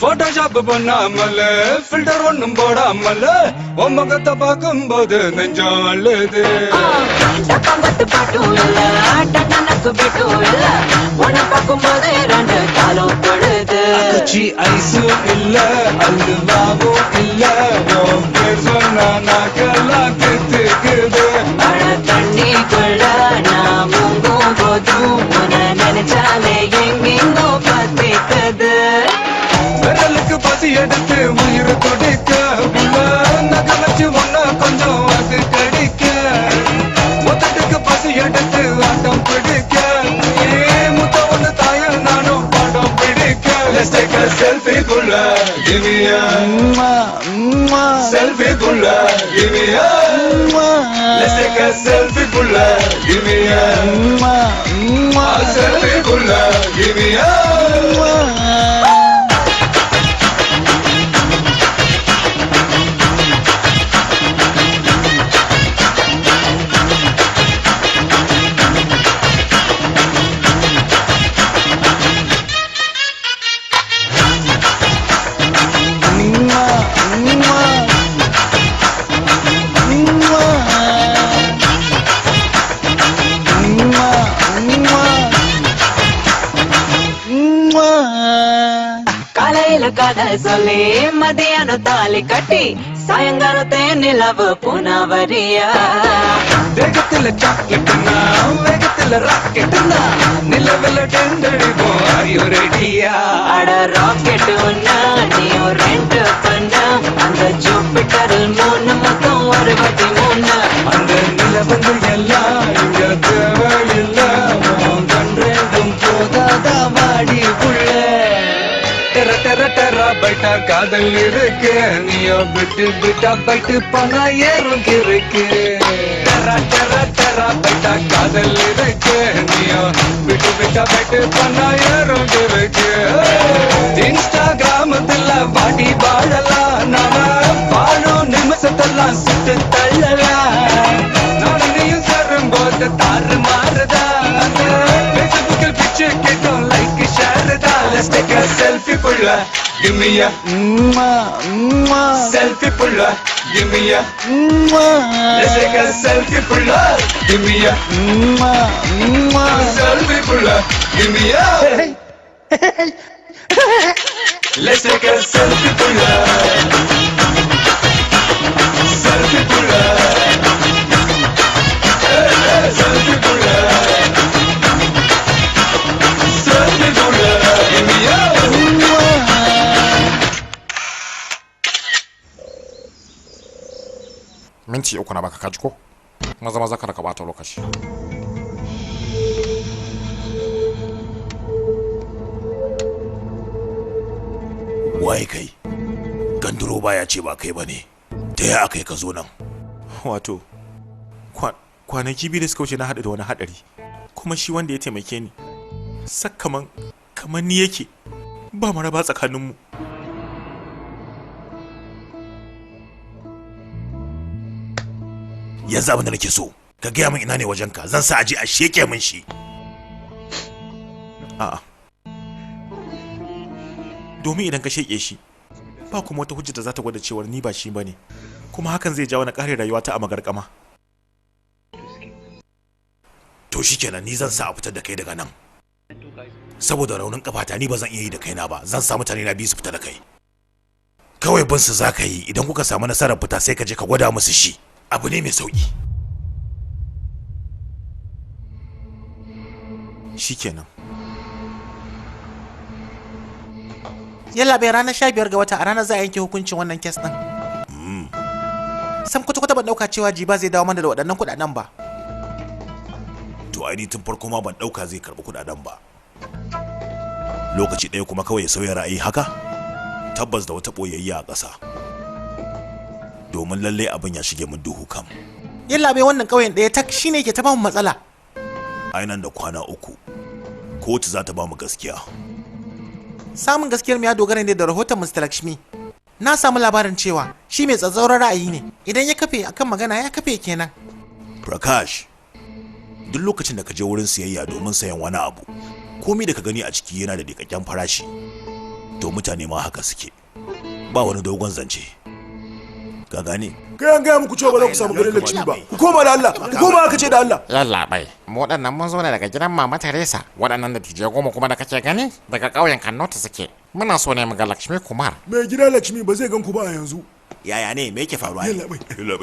Photoshop பண்ணாமல ஃபில்டர் ஒண்ணும் போடாமல உன் முகத்தை பார்க்கும்போது நெஞ்சம் அழுது பாட்டும் இல்ல டனக்கு பிட்டும் இல்ல உன்னை பார்க்கும்போது ரெண்டு காலம் தொழுது குச்சி ஐஸும் இல்ல அல்வாவும் இல்ல உன் பேர் சொன்னா நாக்கெல்லாம் கத்துக்குது மழை தண்ணிக்குள்ள நான் முங்கும் போதும் உன்னை நினைச்சாலே எங்கெங்கோ பத்திக்குது விரலுக்கு பசி எடுத்து உயிர் துடிக்க நகை வச்சு ஒன்ன கொஞ்சம் அது கடிக்க மொத்தத்துக்கு பசி எடுத்து ஆட்டம் பிடிக்க முத்த ஒண்ணு தாய நானும் பாடம் பிடிக்க Let's take a selfie pulla, give me a selfie pulla, give me a Let's take a selfie pulla, give me a selfie pulla, give me a காதல் சொல்லி மதியானம் தாலி கட்டி சாயங்காலத்தே நிலவு புனவரியா வேகத்துல சாக்லேட்னா வேகத்துல ராக்கெட்னா நிலவுல டெண்டடிப்போம் ஆர் யூ ரெடியா அட ராக்கெட் ஒன்னா நீயும் ரெண்டு பண்ண அந்த ஜூபிட்டரில் 3 மொத்தம் 1 அந்த நிலவங்கள் எல்லாம் இங்க தேவையில்ல கண்டேந்தும் போதாதா வாடி புள்ள டெர டெர டெர பைட்டா காதல் இருக்கு நீயோ விட்டு விட்டா பைட்டு பணா ஏறும் இருக்கு டெர டெர டெர பைட்டா காதல் இருக்கு நீயோ விட்டு விட்டா பைட்டு பணா ஏறும் இருக்கு இன்ஸ்டாகிராமத்துல வாடி வாழலாம் நாம வாழும் நிமிஷத்தெல்லாம் சுட்டு தள்ளலாம் நாளையும் தரும்போது தாறு மாறுதா Facebookல் பிச்சு கேட்கும் லைக் ஷேர் தான் Let's take a selfie புள்ள Give me a selfie புள்ள Give me a Let's take a selfie புள்ள Give me a selfie புள்ள Give me a Let's take a selfie புள்ள Selfie புள்ள Selfie புள்ள Selfie புள்ள Give me a minti 3 na baka kaji ko maza maza kada ka bata lokaci waye kai ganduro baya ce ba kai bane ta ya akai ka zo nan wato kwanaki biyu da suka wuce na haɗu da wani haɗari kuma shi wanda ya taimake ni kaman ni yake ba mu raba tsakaninmu yanzu abin da nake so ka gaya min ina ne wajenka zan sa aje a sheke min shi a'a domin idan ka sheke shi ba kuma wata hujja da za ta gwada cewar ni ba shi bane kuma hakan zai jawo na ƙare rayuwata a magarkama to shikenan ni zan sa a fitar da kai daga nan saboda raunin kafata ni ba zan iya yi da kaina ba zan sa mutane na biyu su fita da kai kawai bin su za ka yi idan kuka samu nasarar fita sai ka je ka gwada musu shi abu ne mai sauki shikenan yalla bai ranar 15 ga wata a ranar za a yanke hukuncin wannan kes din sam kwata-kwata ban dauka cewa jiba zai dawo mana da waɗannan kuɗaɗen ba to ai tun farko ma ban dauka zai karɓi kuɗaɗen ba lokaci ɗaya kuma kawai ya sauya ra'ayi haka tabbas da wata ɓoyayya a ƙasa domin lalle abin ya shige min duhu kam yalla bai wannan ƙauyen ɗaya tak shine ke ta bamu matsala nan da kwana 3 kotu za ta ba mu gaskiya samun gaskiyar mu ya dogara ne da rahoton Mr. Lakshmi na samu labarin cewa shi mai tsatsauran ra'ayi ne idan ya kafe akan magana ya kafe kenan Prakash duk lokacin da ka je wurin siyayya domin sayan wani abu komai da ka gani a ciki yana da dikakken farashi to mutane ma haka suke ba wani dogon zance ka gane kai an gaya muku cewa ba za ku samu ganin Lakshmi ba ku koma da Allah ku koma aka ce da Allah yalla bai mu waɗannan mun zo ne daga gidan mama Teresa waɗannan da tije goma kuma da kake gani daga ƙauyen Kannota suke muna so ne mu ga Lakshmi Kumar mai gida Lakshmi ba zai gan ku ba a yanzu yaya ne me yake faruwa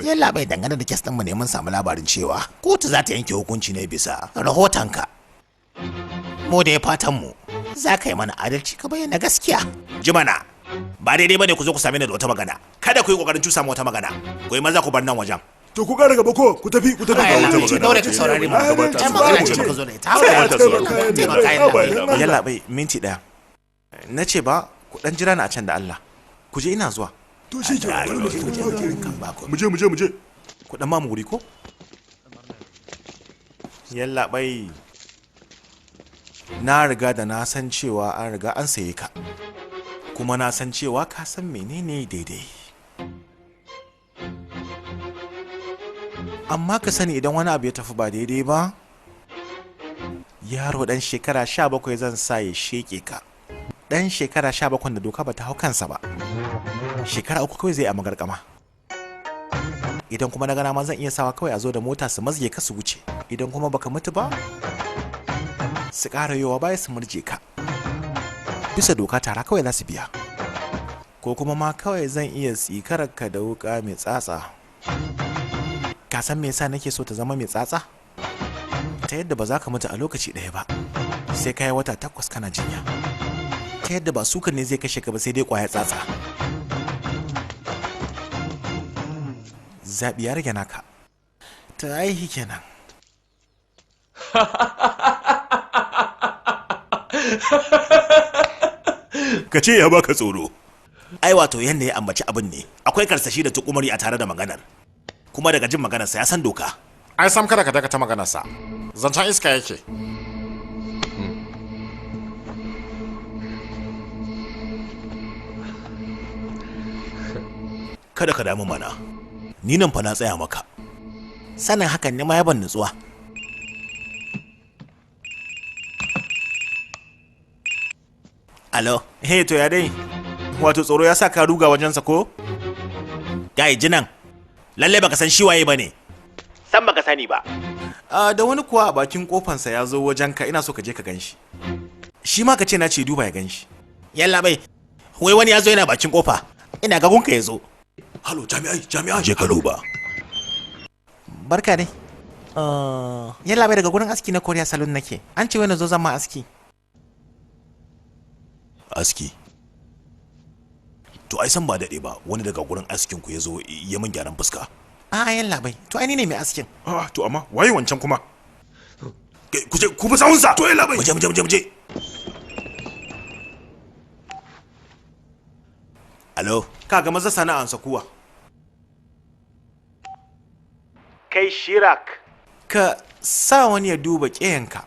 yalla bai dangane da kes din mu ne mun samu labarin cewa kotu za ta yanke hukunci ne bisa rahotonka mu da ya fatan mu za ka yi mana adalci ka bayyana gaskiya jimana ba daidai bane ku zo ku same ni da wata magana kada ku yi kokarin cusa mu wata magana ku yi maza ku bar nan wajen to ku ƙara gaba ko ku tafi ku tafi wata magana daure ka saurare mu ta magana ce muka zo da ita yalla bai minti daya nace ba ku dan jira ni a can da Allah ku je ina zuwa to shi ke mu je ku dan mamu guri ko yalla bai na riga da na san cewa an riga an saye ka kuma na san cewa ka san menene daidai amma ka sani idan wani abu ya tafi ba daidai ba yaro dan shekara 17 zan sa ya sheke ka dan shekara 17 da doka bata hau kansa ba shekara 3 kawai zai a magarkama idan kuma na gana ma zan iya sawa kawai a zo da mota su mazge ka su wuce idan kuma baka mutu ba su ƙara yowa baya su murje ka bisa doka tara kawai za su biya ko kuma ma kawai zan iya tsikararka da wuka mai tsatsa. Ka san me yasa nake so ta zama mai tsatsa? Ta yadda ba za ka mutu a lokaci ɗaya ba, sai ka yi wata 8 kana jinya. Ta yadda ba sukan ne zai kashe ka ba sai dai ƙwaya tsatsa. Zaɓi ya rage naka. Ta aihi kenan. Ka ce ya baka tsoro. Ai wato yanda ya ambaci abin ne, akwai karsashi da tukumari a tare da maganar. Kuma daga jin maganarsa ya san doka. Ai sam kada ka dakata maganarsa. Zancen iska yake. Kada ka damu mana. Ni nan fa na tsaya maka. Sanin hakan ne ma ya ban nutsuwa. Alo, hey to ya dai? Wato tsoro ya sa ka ruga wajensa ko? Gai jinan, lalle baka san shi waye bane. San baka sani ba. Da wani kuwa a bakin kofansa ya zo wajenka, ina so ka je ka ganshi. Shi ma ka ce na ce duba ya ganshi. Yalla bai, wai wani ya zo yana bakin kofa. Ina ga gunka ya zo. Halo jami'ai je ka duba. Barka dai. Yalla bai daga gurin aski na Korea Salon nake. An ce wani zo zama aski. Aski? To ai san ba daɗe ba wani daga gurin askin ku ya zo ya min gyaran fuska. Yalla bai, to ai ni ne mai askin. To amma waye wancan kuma? Ku bi sahunsa. To yalla bai. Muje. Alo, kaga maza sana'ansa kuwa. Kai Shirak, ka sa wani ya duba ƙeyanka.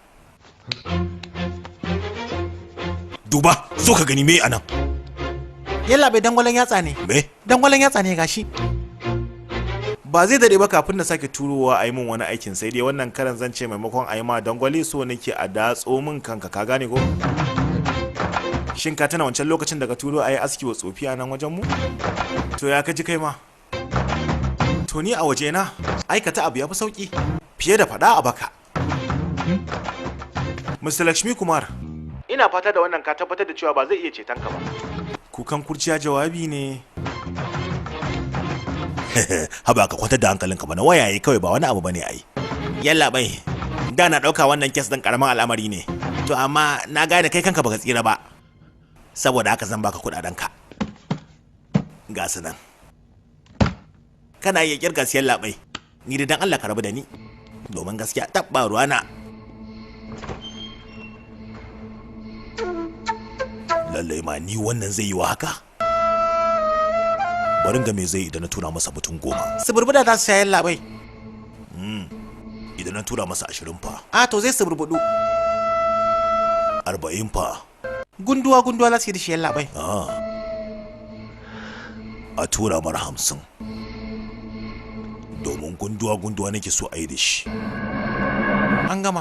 Duba, zo ka gani me anan. Yalla bai dangwalen yatsa ne. Me? Dangwalen yatsa ne gashi. Ba zai dade ba kafin na sake turowa a yi min wani aikin, sai dai wannan karan zan ce maimakon a yi ma dangwale so nake a datso min kanka, ka gane ko? Shin ka tana wancan lokacin da ka turo a yi aski wa tsofi a nan wajen mu? To ya kaji kai ma? To ni a waje na aikata abu ya fi sauki fiye da faɗa a baka. Mr. Lakshmi Kumar, ina fata da wannan ka tabbatar da cewa ba zai iya ceton ka ba. Kukan kurciya jawabi ne. Haba ka kwantar da hankalinka bana wayaye kawai ba wani abu bane ai. Yalla bai, da na ɗauka wannan kes ɗin ƙaramin al'amari ne. To amma na gane kai kanka baka tsira ba. Saboda haka zan baka kuɗaɗenka. Ga su nan. Kana iya kirga siyan labai. Ni da dan Allah ka rabu da ni. Domin gaskiya tabba ruwana. Lallai ma ni wannan zai yi wa haka? Barin ga me zai idan na tura masa mutum 10. Suburbuda za su sayan labai. Idan na tura masa 20 fa. To zai suburbudu. 40 fa. Gunduwa za su yi da shi labai. A tura mara 50. Domin gunduwa nake so a yi da shi. An gama.